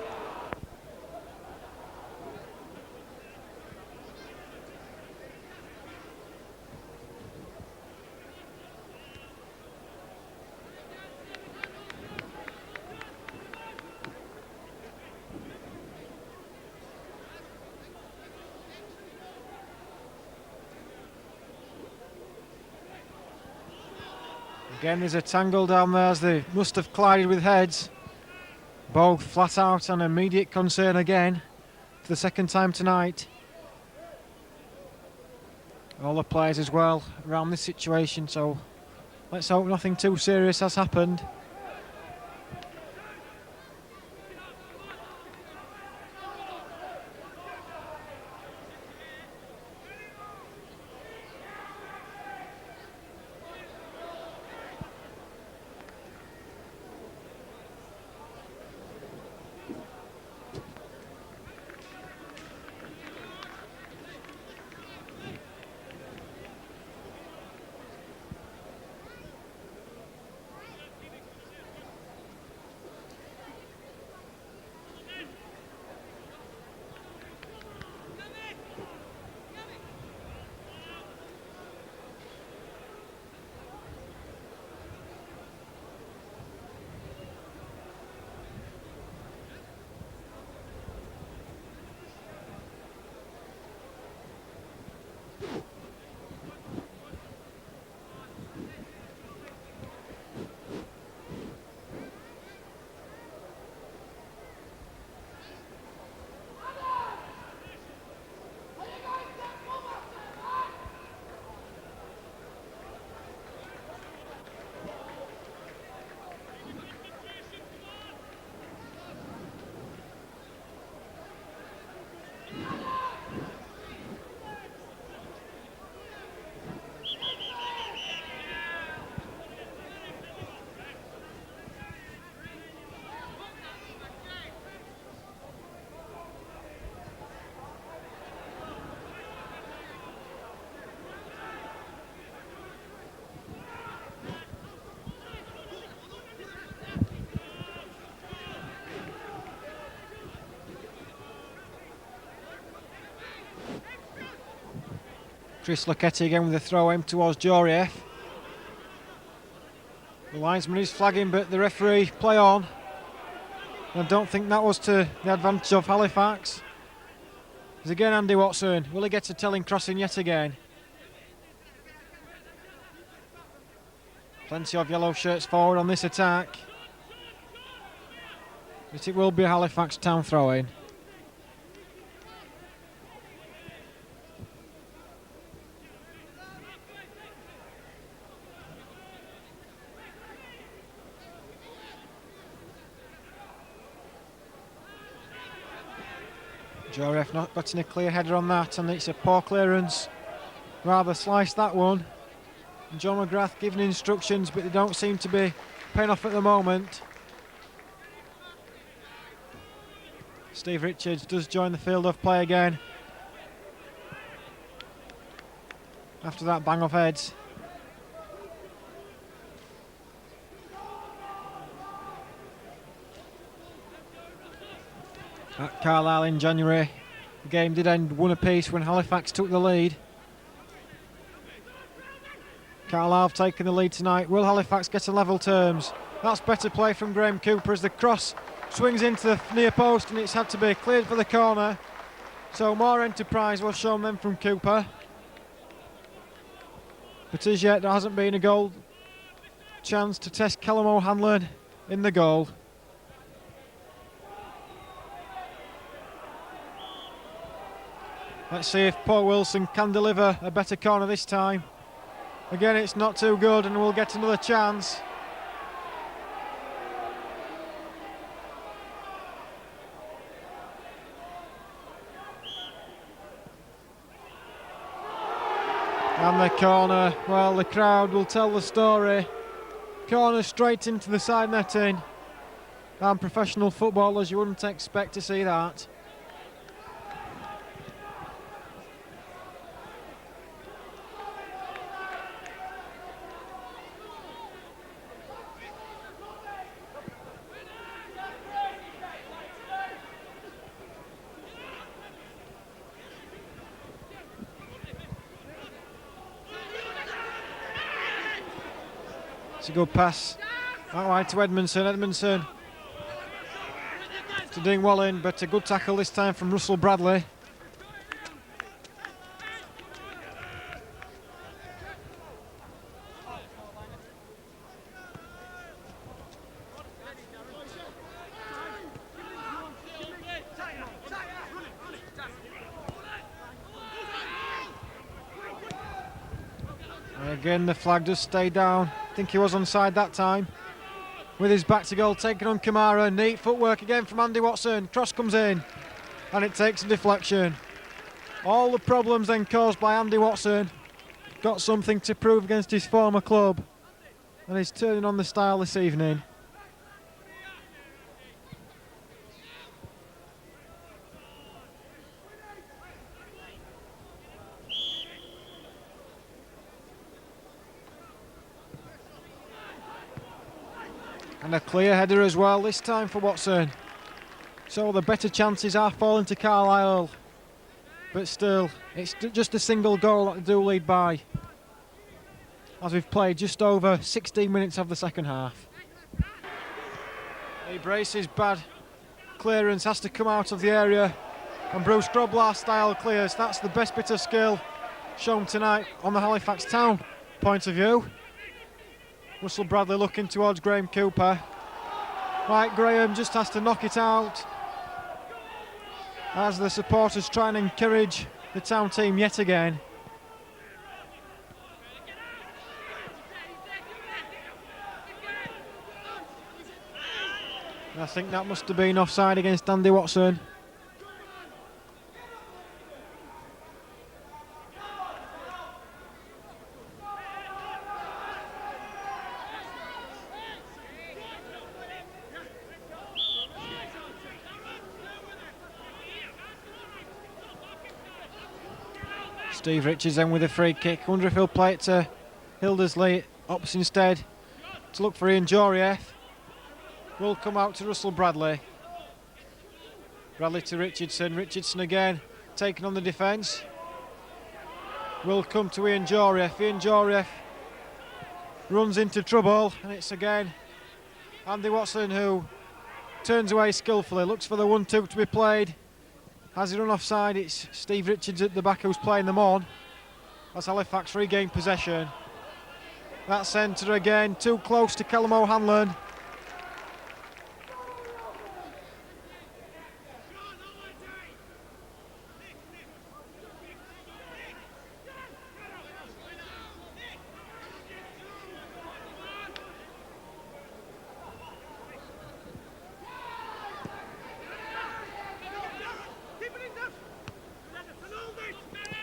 Speaker 1: Again, there's a tangle down there as they must have collided with heads. Both flat out and immediate concern again for the second time tonight. All the players as well around this situation, so let's hope nothing too serious has happened. Chris Laketti again with a throw in towards Jorieff. The linesman is flagging, but the referee play on. I don't think that was to the advantage of Halifax. As again Andy Watson, will he get a telling crossing yet again? Plenty of yellow shirts forward on this attack. But it will be a Halifax Town throw-in. Joref not getting a clear header on that, and it's a poor clearance. Rather sliced that one. And John McGrath giving instructions, but they don't seem to be paying off at the moment. Steve Richards does join the field of play again. After that bang of heads. At Carlisle in January, the game did end 1 apiece when Halifax took the lead. Carlisle have taken the lead tonight. Will Halifax get to level terms? That's better play from Graham Cooper as the cross swings into the near post, and it's had to be cleared for the corner. So more enterprise was shown then from Cooper. But as yet there hasn't been a goal chance to test Callum O'Hanlon in the goal. Let's see if Paul Wilson can deliver a better corner this time. Again, it's not too good, and we'll get another chance. And the corner, well, the crowd will tell the story. Corner straight into the side netting. And professional footballers, you wouldn't expect to see that. It's a good pass out wide to Edmondson. Edmondson to Dingwallin, but a good tackle this time from Russell Bradley. And again, the flag does stay down. I think he was onside that time. With his back to goal, taken on Kamara. Neat footwork again from Andy Watson. Cross comes in, and it takes a deflection. All the problems then caused by Andy Watson. Got something to prove against his former club, and he's turning on the style this evening. And a clear header as well, this time for Watson. So the better chances are falling to Carlisle. But still, it's just a single goal that they do lead by. As we've played just over 16 minutes of the second half. He braces, bad clearance, has to come out of the area. And Bruce Groblar style clears. That's the best bit of skill shown tonight on the Halifax Town point of view. Russell Bradley looking towards Graham Cooper. Right, Graham just has to knock it out as the supporters try and encourage the Town team yet again. I think that must have been offside against Andy Watson. Steve Richards then with a free kick. Wonder if he'll play it to Hildersley. Opts instead to look for Ian Jorieff. Will come out to Russell Bradley. Bradley to Richardson. Richardson again taking on the defence. Will come to Ian Jorieff. Ian Jorieff runs into trouble, and it's again Andy Watson who turns away skillfully, looks for the 1-2 to be played. Has he run offside? It's Steve Richards at the back who's playing them on. That's Halifax regain possession. That centre again, too close to Callum O'Hanlon.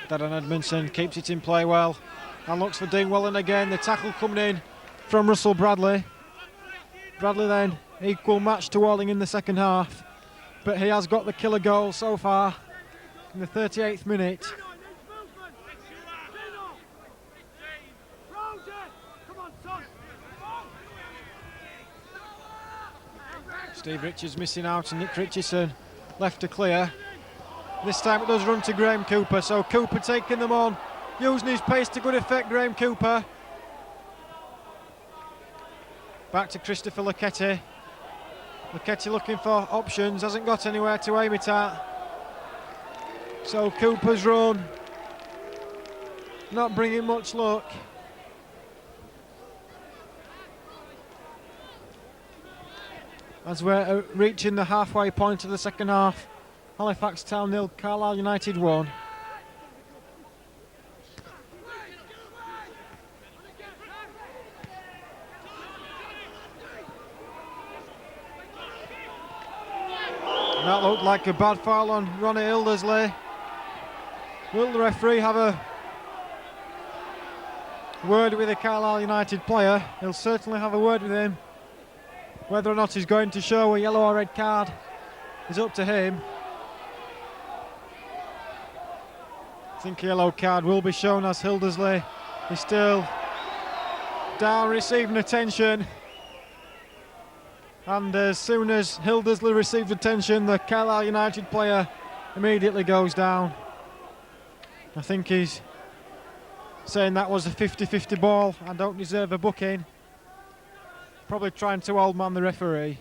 Speaker 1: Darren Edmondson keeps it in play well and looks for Dean Welland again. The tackle coming in from Russell Bradley. Bradley then equal match to Walling in the second half, but he has got the killer goal so far in the 38th minute. Steve Richards missing out and Nick Richardson left to clear. This time it does run to Graham Cooper, so Cooper taking them on, using his pace to good effect, Graham Cooper. Back to Christopher Lucchetti. Lucchetti looking for options, hasn't got anywhere to aim it at. So Cooper's run, not bringing much luck. As we're reaching the halfway point of the second half, Halifax Town 0, Carlisle United 1. And that looked like a bad foul on Ronnie Hildersley. Will the referee have a word with the Carlisle United player? He'll certainly have a word with him. Whether or not he's going to show a yellow or red card is up to him. I think a yellow card will be shown as Hildersley is still down receiving attention. And as soon as Hildersley receives attention, the Carlisle United player immediately goes down. I think he's saying that was a 50-50 ball, I don't deserve a booking. Probably trying to old man the referee.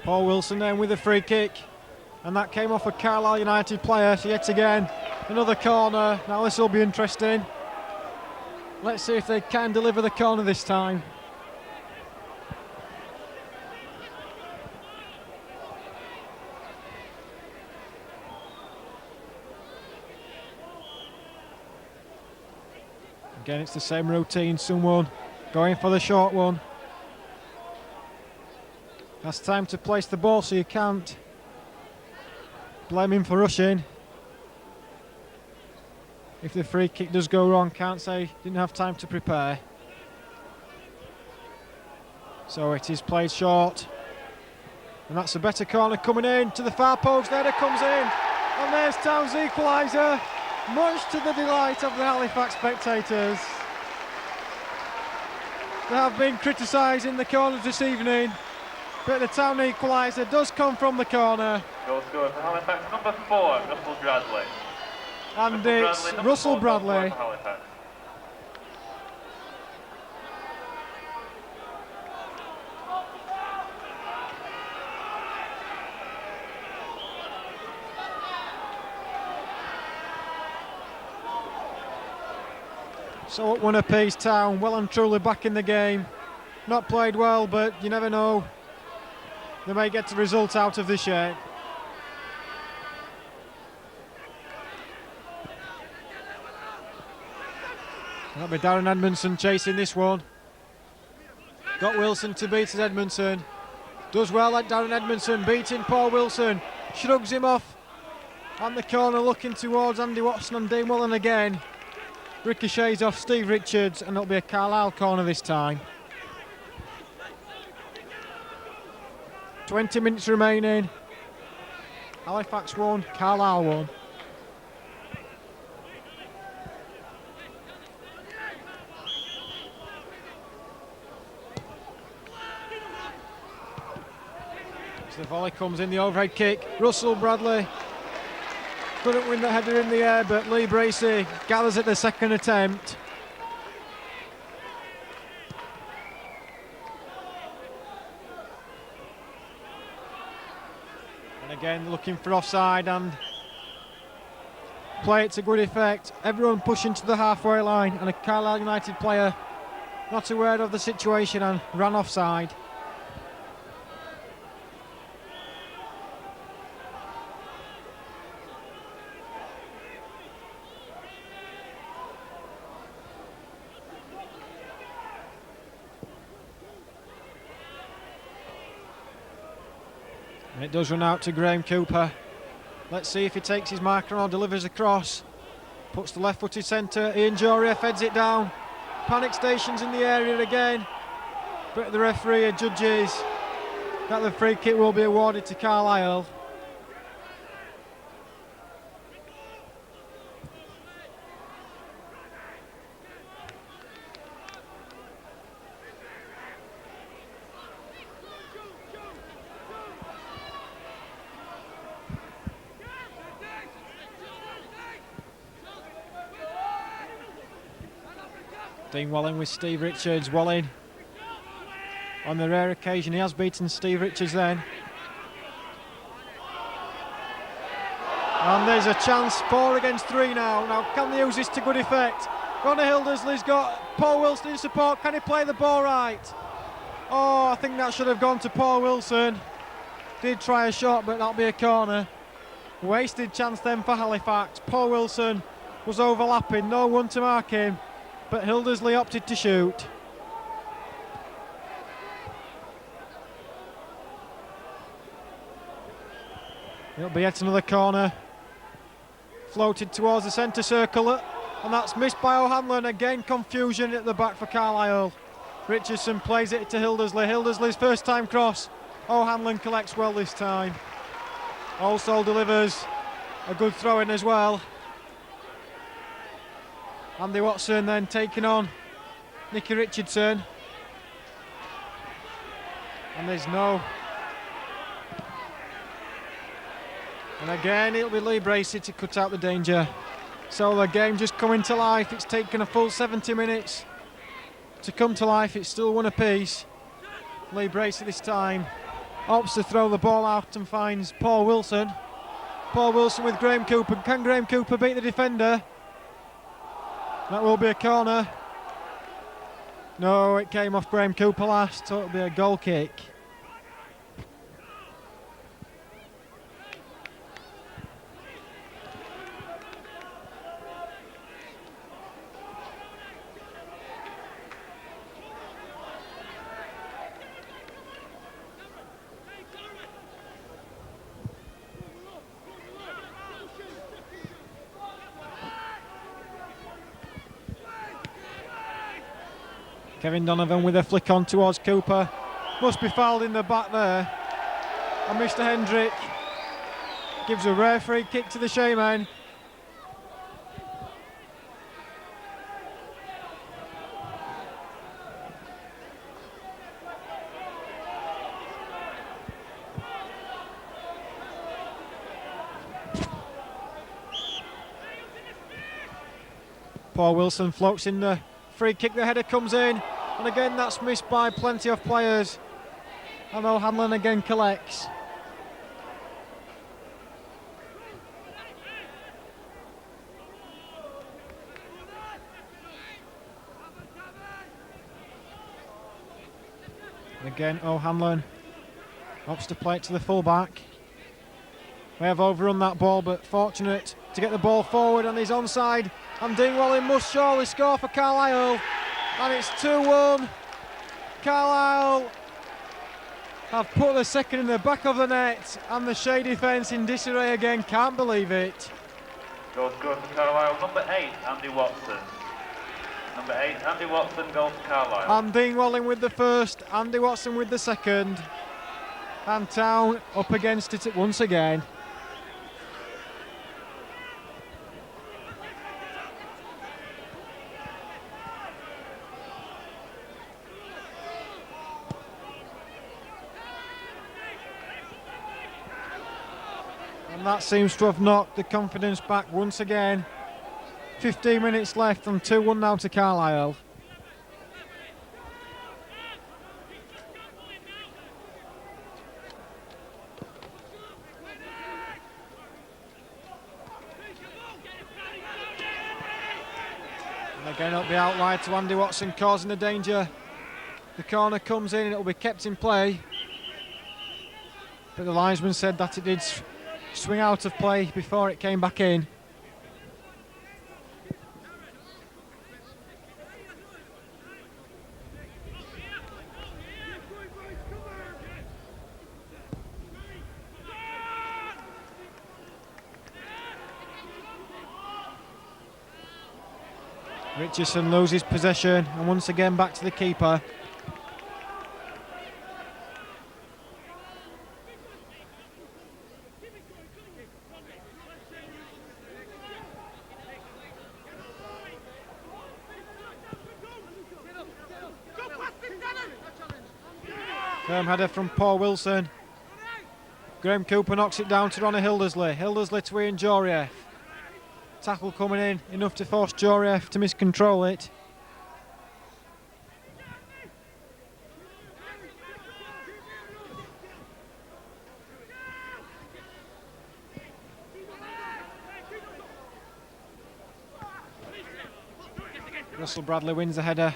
Speaker 1: Paul Wilson then with a free kick, and that came off a Carlisle United player. So yet again, another corner. Now this will be interesting. Let's see if they can deliver the corner this time. Again, it's the same routine, someone going for the short one. Has time to place the ball, so you can't blame him for rushing. If the free kick does go wrong, can't say didn't have time to prepare. So it is played short. And that's a better corner coming in to the far post. There it comes in. And there's Town's equaliser. Much to the delight of the Halifax spectators. They have been criticised in the corners this evening. But the Town equaliser does come from the corner.
Speaker 3: Goal scorer for Halifax, number 4, Russell Bradley.
Speaker 1: And it's Russell Bradley. So at 1 apiece, Town well and truly back in the game. Not played well, but you never know. They may get the result out of this yet. That'll be Darren Edmondson chasing this one. Got Wilson to beat Edmondson. Does well at Darren Edmondson, beating Paul Wilson. shrugs him off on the corner, looking towards Andy Watson and Dean Wallen again. Ricochets off Steve Richards, and it'll be a Carlisle corner this time. 20 minutes remaining. Halifax 1, Carlisle 1. So the volley comes in, the overhead kick. Russell Bradley couldn't win the header in the air, but Lee Bracey gathers at the second attempt. And again looking for offside and play it to good effect. Everyone pushing to the halfway line, and a Carlisle United player not aware of the situation and ran offside. And it does run out to Graham Cooper. Let's see if he takes his marker or delivers a cross. Puts the left-footed centre. Ian Joria feds it down. Panic stations in the area again. But the referee adjudges that the free kick will be awarded to Carlisle. Dean Walling with Steve Richards. Walling, on the rare occasion he has beaten Steve Richards then. And there's a chance, 4 against 3 now. Now can they use this to good effect? Ronnie Hildersley's got Paul Wilson in support. Can he play the ball right? Oh, I think that should have gone to Paul Wilson. Did try a shot, but that'll be a corner. Wasted chance then for Halifax. Paul Wilson was overlapping, no one to mark him, but Hildersley opted to shoot. It'll be yet another corner. Floated towards the centre circle, and that's missed by O'Hanlon. Again, confusion at the back for Carlisle. Richardson plays it to Hildersley. Hildersley's first time cross. O'Hanlon collects well this time. Also delivers a good throw in as well. Andy Watson then taking on Nicky Richardson. And there's no. And again it'll be Lee Bracey to cut out the danger. So the game just coming to life. It's taken a full 70 minutes to come to life. It's still 1 apiece. Lee Bracey this time opts to throw the ball out and finds Paul Wilson. Paul Wilson with Graham Cooper. Can Graham Cooper beat the defender? That will be a corner. No, it came off Graham Cooper last, so it'll be a goal kick. Kevin Donovan with a flick on towards Cooper. Must be fouled in the back there. And Mr. Hendrick gives a rare free kick to the Shaymen. Paul Wilson floats in the free kick, the header comes in, and again that's missed by plenty of players, and O'Hanlon again collects. Again O'Hanlon opts to play it to the full-back. We have overrun that ball, but fortunate to get the ball forward, and he's onside. And Dean Walling must surely score for Carlisle. And it's 2-1. Carlisle have put the second in the back of the net, and the Shay defence in disarray again. Can't believe it.
Speaker 3: Goal scored for Carlisle, number 8, Andy Watson. Number 8, Andy Watson, goal for Carlisle.
Speaker 1: And Dingwalling with the first, Andy Watson with the second. And Town up against it once again. And that seems to have knocked the confidence back once again. 15 minutes left and 2-1 now to Carlisle. And again up the outline to Andy Watson, causing the danger. The corner comes in and it will be kept in play. But the linesman said that it did swing out of play before it came back in. Richardson loses possession and once again back to the keeper. Firm header from Paul Wilson. Graham Cooper knocks it down to Ronnie Hildersley. Hildersley to Ian Jorieff. Tackle coming in, enough to force Jorieff to miscontrol it. Russell Bradley wins the header.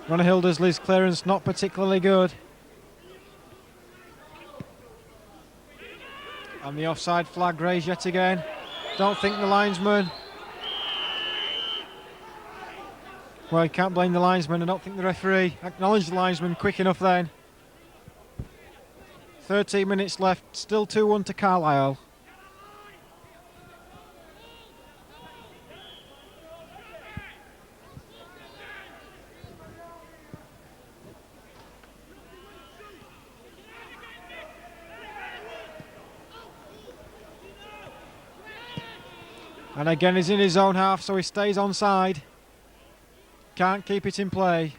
Speaker 1: Ronnie Hildersley's clearance not particularly good. And the offside flag raised yet again. Don't think the linesman. Well, you can't blame the linesman. I don't think the referee acknowledged the linesman quick enough then. 13 minutes left, still 2-1 to Carlisle. And again he's in his own half, so he stays onside. Can't keep it in play.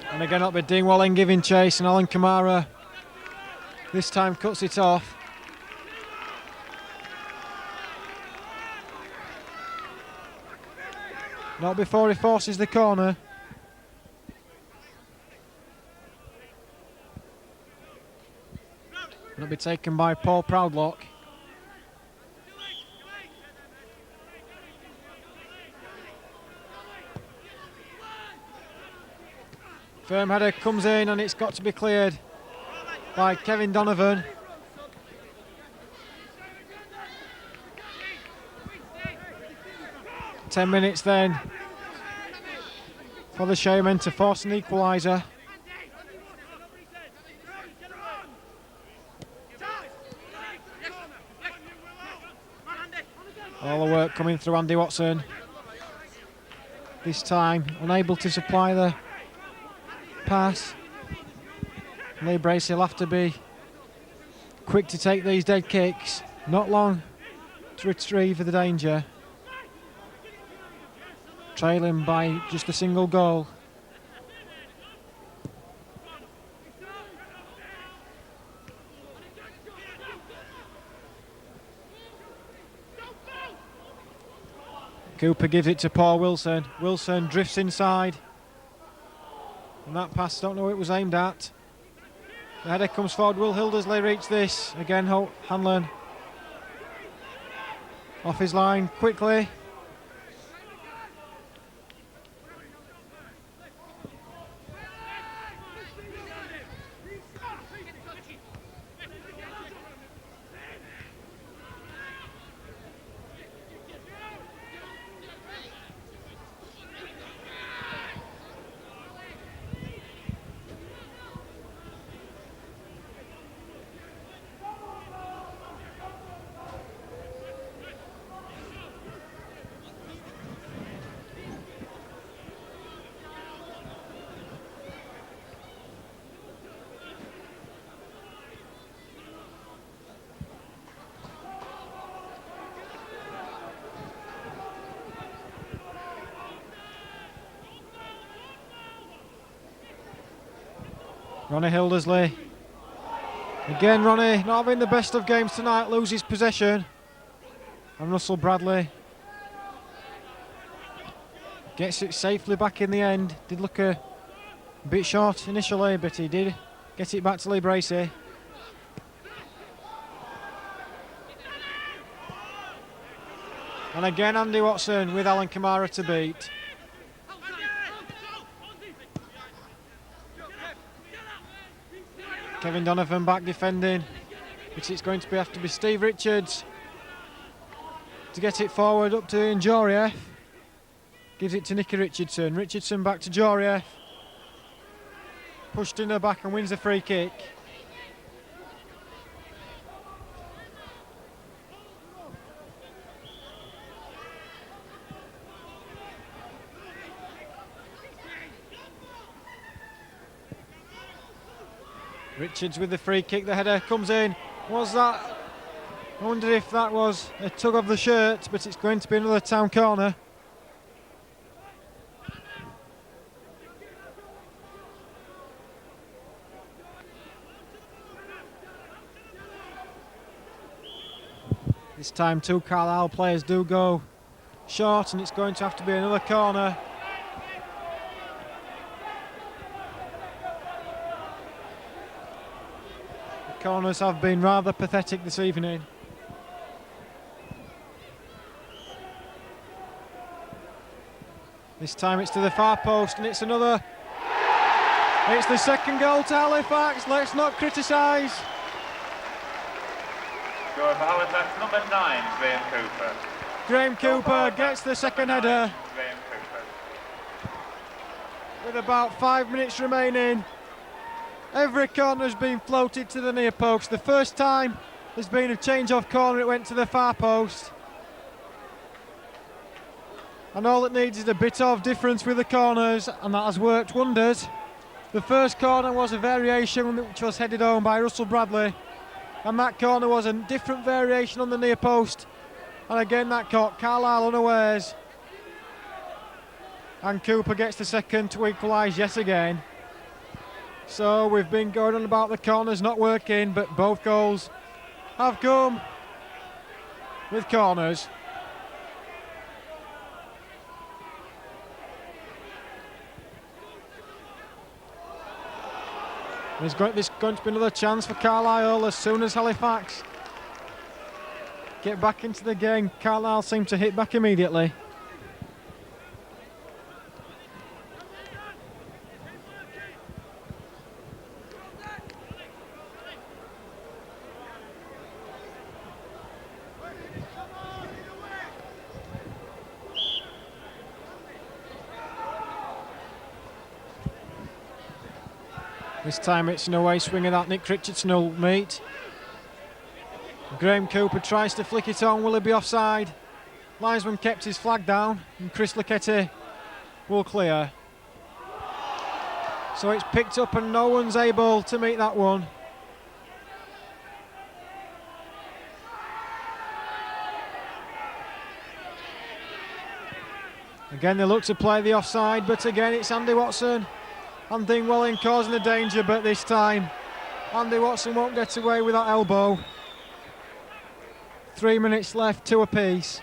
Speaker 1: And again up with Dingwalling giving chase, and Alan Kamara this time cuts it off. Not before he forces the corner. It'll be taken by Paul Proudlock. Firm header comes in and it's got to be cleared by Kevin Donovan. Ten minutes then for the Shaymen to force an equaliser. All the work coming through Andy Watson. This time unable to supply the pass. Lee Bracey will have to be quick to take these dead kicks. Not long to retrieve the danger. Trailing by just a single goal. Cooper gives it to Paul Wilson. Wilson drifts inside. And that pass, don't know who it was aimed at. The header comes forward. Will Hildersley reach this? Again, Hanlon off his line quickly. Ronnie Hildersley. Again, Ronnie not having the best of games tonight, loses possession. And Russell Bradley gets it safely back in the end. Did look a bit short initially, but he did get it back to Lee Bracey. And again, Andy Watson with Alan Kamara to beat. Kevin Donovan back defending, but it's going to have to be Steve Richards to get it forward up to Njorieff. Gives it to Nicky Richardson. Richardson back to Njorieff. Pushed in the back and wins the free kick. Richards with the free kick, the header comes in. Was that? I wondered if that was a tug of the shirt, but it's going to be another Town corner. This time 2 Carlisle players do go short, and it's going to have to be another corner. Corners have been rather pathetic this evening. This time it's to the far post and it's another. It's the second goal to Halifax. Let's not criticise.
Speaker 3: Score for Halifax, number 9, Graham Cooper.
Speaker 1: Graham Cooper gets the second header.
Speaker 3: Graham Cooper.
Speaker 1: With about 5 minutes remaining. Every corner has been floated to the near post. The first time there's been a change of corner, it went to the far post. And all it needs is a bit of difference with the corners, and that has worked wonders. The first corner was a variation which was headed home by Russell Bradley, and that corner was a different variation on the near post. And again that caught Carlisle unawares. And Cooper gets the second to equalise yet again. So we've been going on about the corners not working, but both goals have come with corners. There's going to be another chance for Carlisle as soon as Halifax get back into the game. Carlisle seem to hit back immediately. This time it's an away swinger that Nick Richardson will meet. Graham Cooper tries to flick it on. Will he be offside? Linesman kept his flag down and Chris Lucchetti will clear. So it's picked up and no one's able to meet that one. Again they look to play the offside, but again it's Andy Watson and Dingwalling causing the danger, but this time Andy Watson won't get away with that elbow. 3 minutes left, 2 apiece.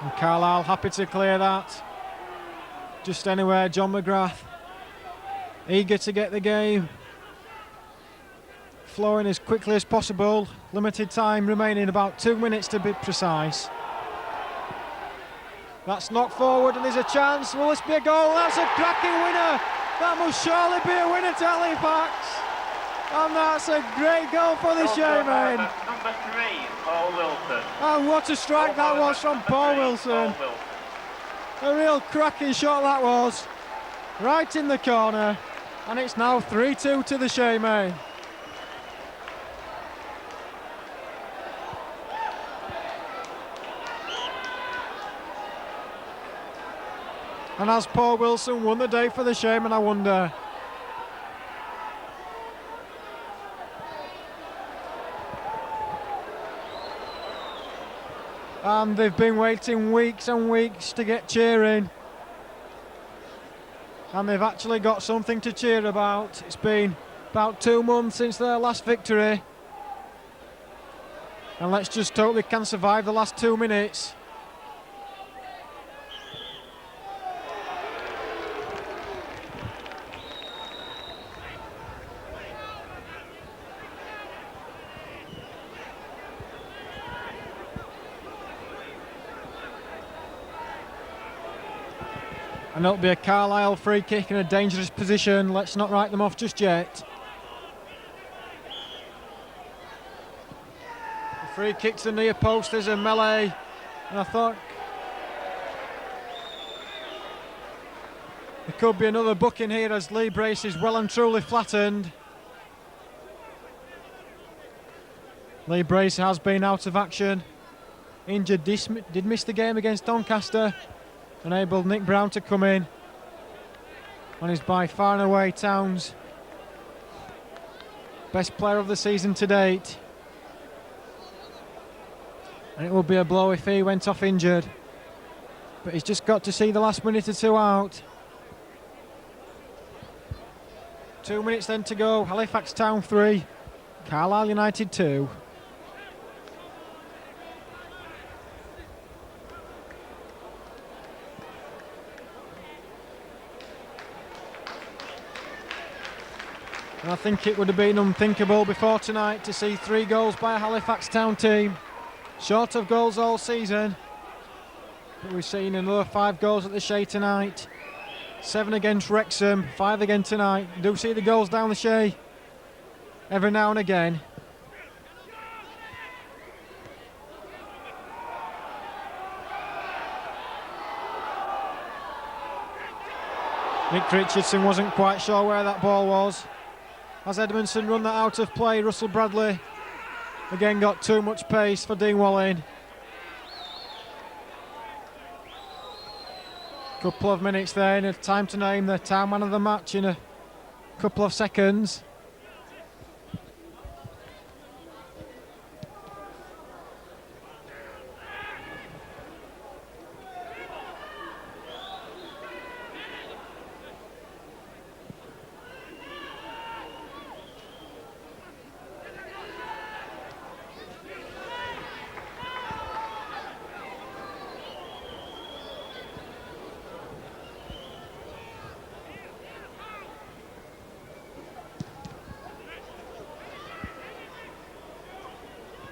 Speaker 1: And Carlisle happy to clear that. Just anywhere, John McGrath eager to get the game flowing as quickly as possible. Limited time remaining, about 2 minutes to be precise. That's knocked forward and there's a chance. Will this be a goal? That's a cracking winner. That must surely be a winner to Halifax. And that's a great goal for the Shaymen.
Speaker 3: Number 3, Paul Wilson.
Speaker 1: And what a strike that was from Paul Wilson. A real cracking shot that was. Right in the corner. And it's now 3-2 to the Shaymen. And has Paul Wilson won the day for the Shaymen, I wonder? And they've been waiting weeks and weeks to get cheering. And they've actually got something to cheer about. It's been about 2 months since their last victory. And let's just hope they can survive the last 2 minutes. And it'll be a Carlisle free kick in a dangerous position. Let's not write them off just yet. The free kick to the near post, there's a melee. And I thought there could be another booking here as Lee Brace is well and truly flattened. Lee Brace has been out of action. Injured, did miss the game against Doncaster. Enabled Nick Brown to come in. And is by far and away Town's best player of the season to date. And it would be a blow if he went off injured. But he's just got to see the last minute or two out. 2 minutes then to go. Halifax Town 3, Carlisle United 2. And I think it would have been unthinkable before tonight to see 3 goals by a Halifax Town team. Short of goals all season. But we've seen another 5 goals at the Shay tonight. 7 against Wrexham, 5 again tonight. Do see the goals down the Shay every now and again. Nick Richardson wasn't quite sure where that ball was. As Edmondson run that out of play, Russell Bradley again got too much pace for Dean Walling. Couple of minutes there, and time to name the town man of the match in a couple of seconds.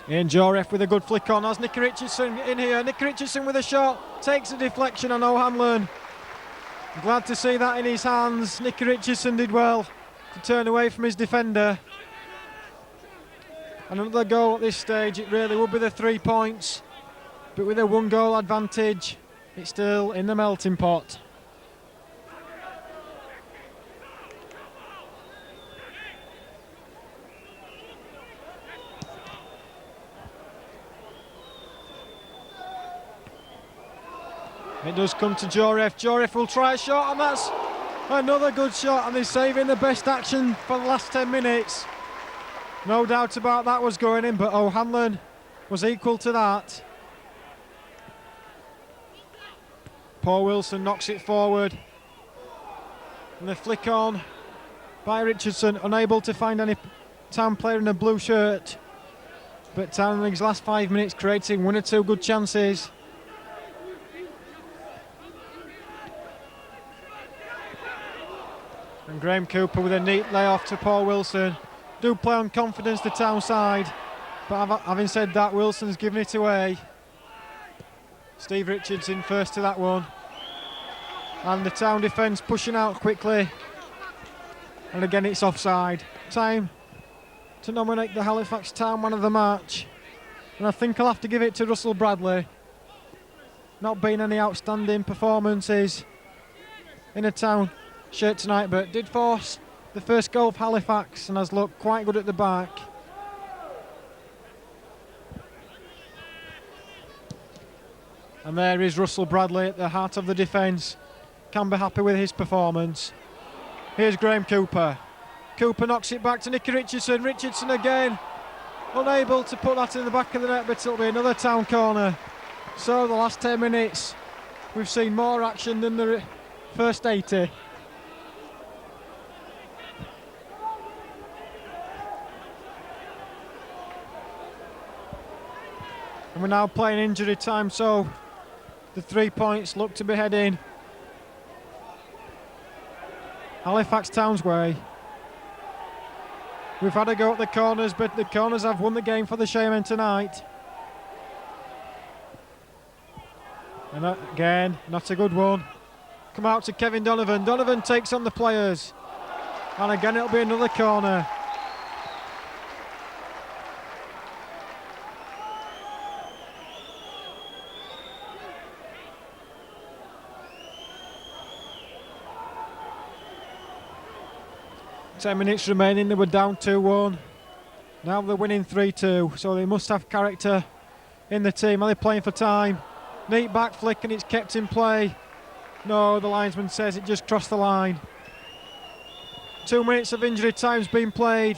Speaker 1: Ian Joref with a good flick on, has Nicky Richardson in here. Nicky Richardson with a shot, takes a deflection on O'Hanlon. Glad to see that in his hands. Nicky Richardson did well to turn away from his defender. Another goal at this stage, it really would be the 3 points. But with a 1 goal advantage, it's still in the melting pot. It does come to Joref. Joref will try a shot, and that's another good shot, and he's saving the best action for the last 10 minutes. No doubt about that was going in, but O'Hanlon was equal to that. Paul Wilson knocks it forward. And the flick on by Richardson, unable to find any Town player in a blue shirt. But Town in his last 5 minutes creating 1 or 2 good chances. Graham Cooper with a neat layoff to Paul Wilson. Do play on confidence the Town side, but having said that, Wilson's given it away. Steve Richardson first to that one. And the Town defence pushing out quickly. And again it's offside. Time to nominate the Halifax Town man of the match. And I think I'll have to give it to Russell Bradley. Not been any outstanding performances in a Town shirt tonight, but did force the first goal of Halifax and has looked quite good at the back. And there is Russell Bradley at the heart of the defence. Can be happy with his performance. Here's Graham Cooper. Cooper knocks it back to Nicky Richardson. Richardson again, unable to put that in the back of the net, but it'll be another Town corner. So the last 10 minutes, we've seen more action than the first 80. And we're now playing injury time, so the 3 points look to be heading Halifax Town's way. We've had a go at the corners, but the corners have won the game for the Shaymen tonight. And again, not a good one. Come out to Kevin Donovan. Donovan takes on the players. And again, it'll be another corner. Ten minutes remaining, they were down 2-1. Now they're winning 3-2, so they must have character in the team. Are they playing for time? Neat back flick and it's kept in play. No, the linesman says it just crossed the line. 2 minutes of injury time's been played.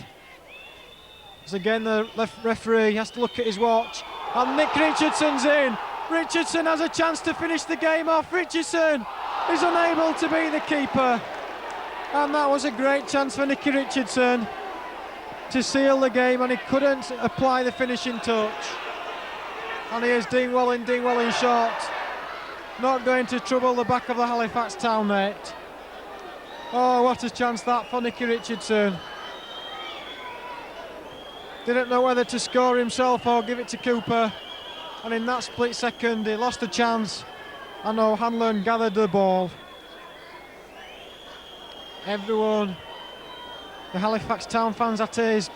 Speaker 1: As again the referee has to look at his watch. And Nick Richardson's in. Richardson has a chance to finish the game off. Richardson is unable to be the keeper. And that was a great chance for Nicky Richardson to seal the game, and he couldn't apply the finishing touch. And here's Dean Welling shot. Not going to trouble the back of the Halifax Town net. Oh, what a chance that for Nicky Richardson. Didn't know whether to score himself or give it to Cooper. And in that split second, he lost a chance. And O'Hanlon gathered the ball. Everyone, the Halifax Town fans that is,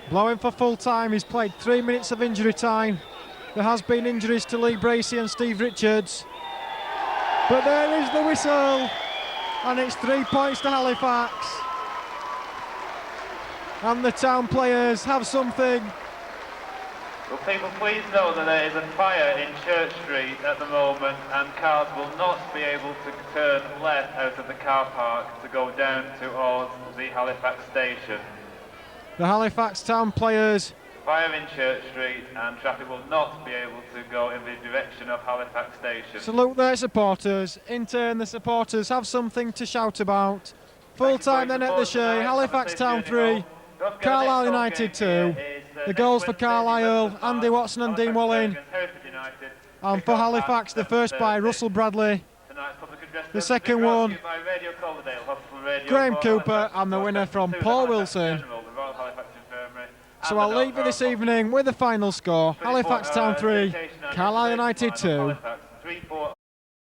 Speaker 1: blowing for full time. He's played 3 minutes of injury time. There has been injuries to Lee Bracey and Steve Richards. But there is the whistle, and it's 3 points to Halifax. And the Town players have something.
Speaker 3: Will people please know that there is a fire in Church Street at the moment, and cars will not be able to turn left out of the car park to go down towards the Halifax station.
Speaker 1: The Halifax Town players.
Speaker 3: Fire in Church Street, and traffic will not be able to go in the direction of Halifax station.
Speaker 1: Salute their supporters. In turn, the supporters have something to shout about. Full time then at the Shay. Halifax Town 3, Carlisle United 2. The goals for Carlisle, Andy Watson and Dean Welling. And for Halifax, the first by Russell Bradley. The second one, Graham Cooper, and the winner from Paul Wilson. So I'll leave you this evening with the final score. Halifax Town 3, Carlisle United 2.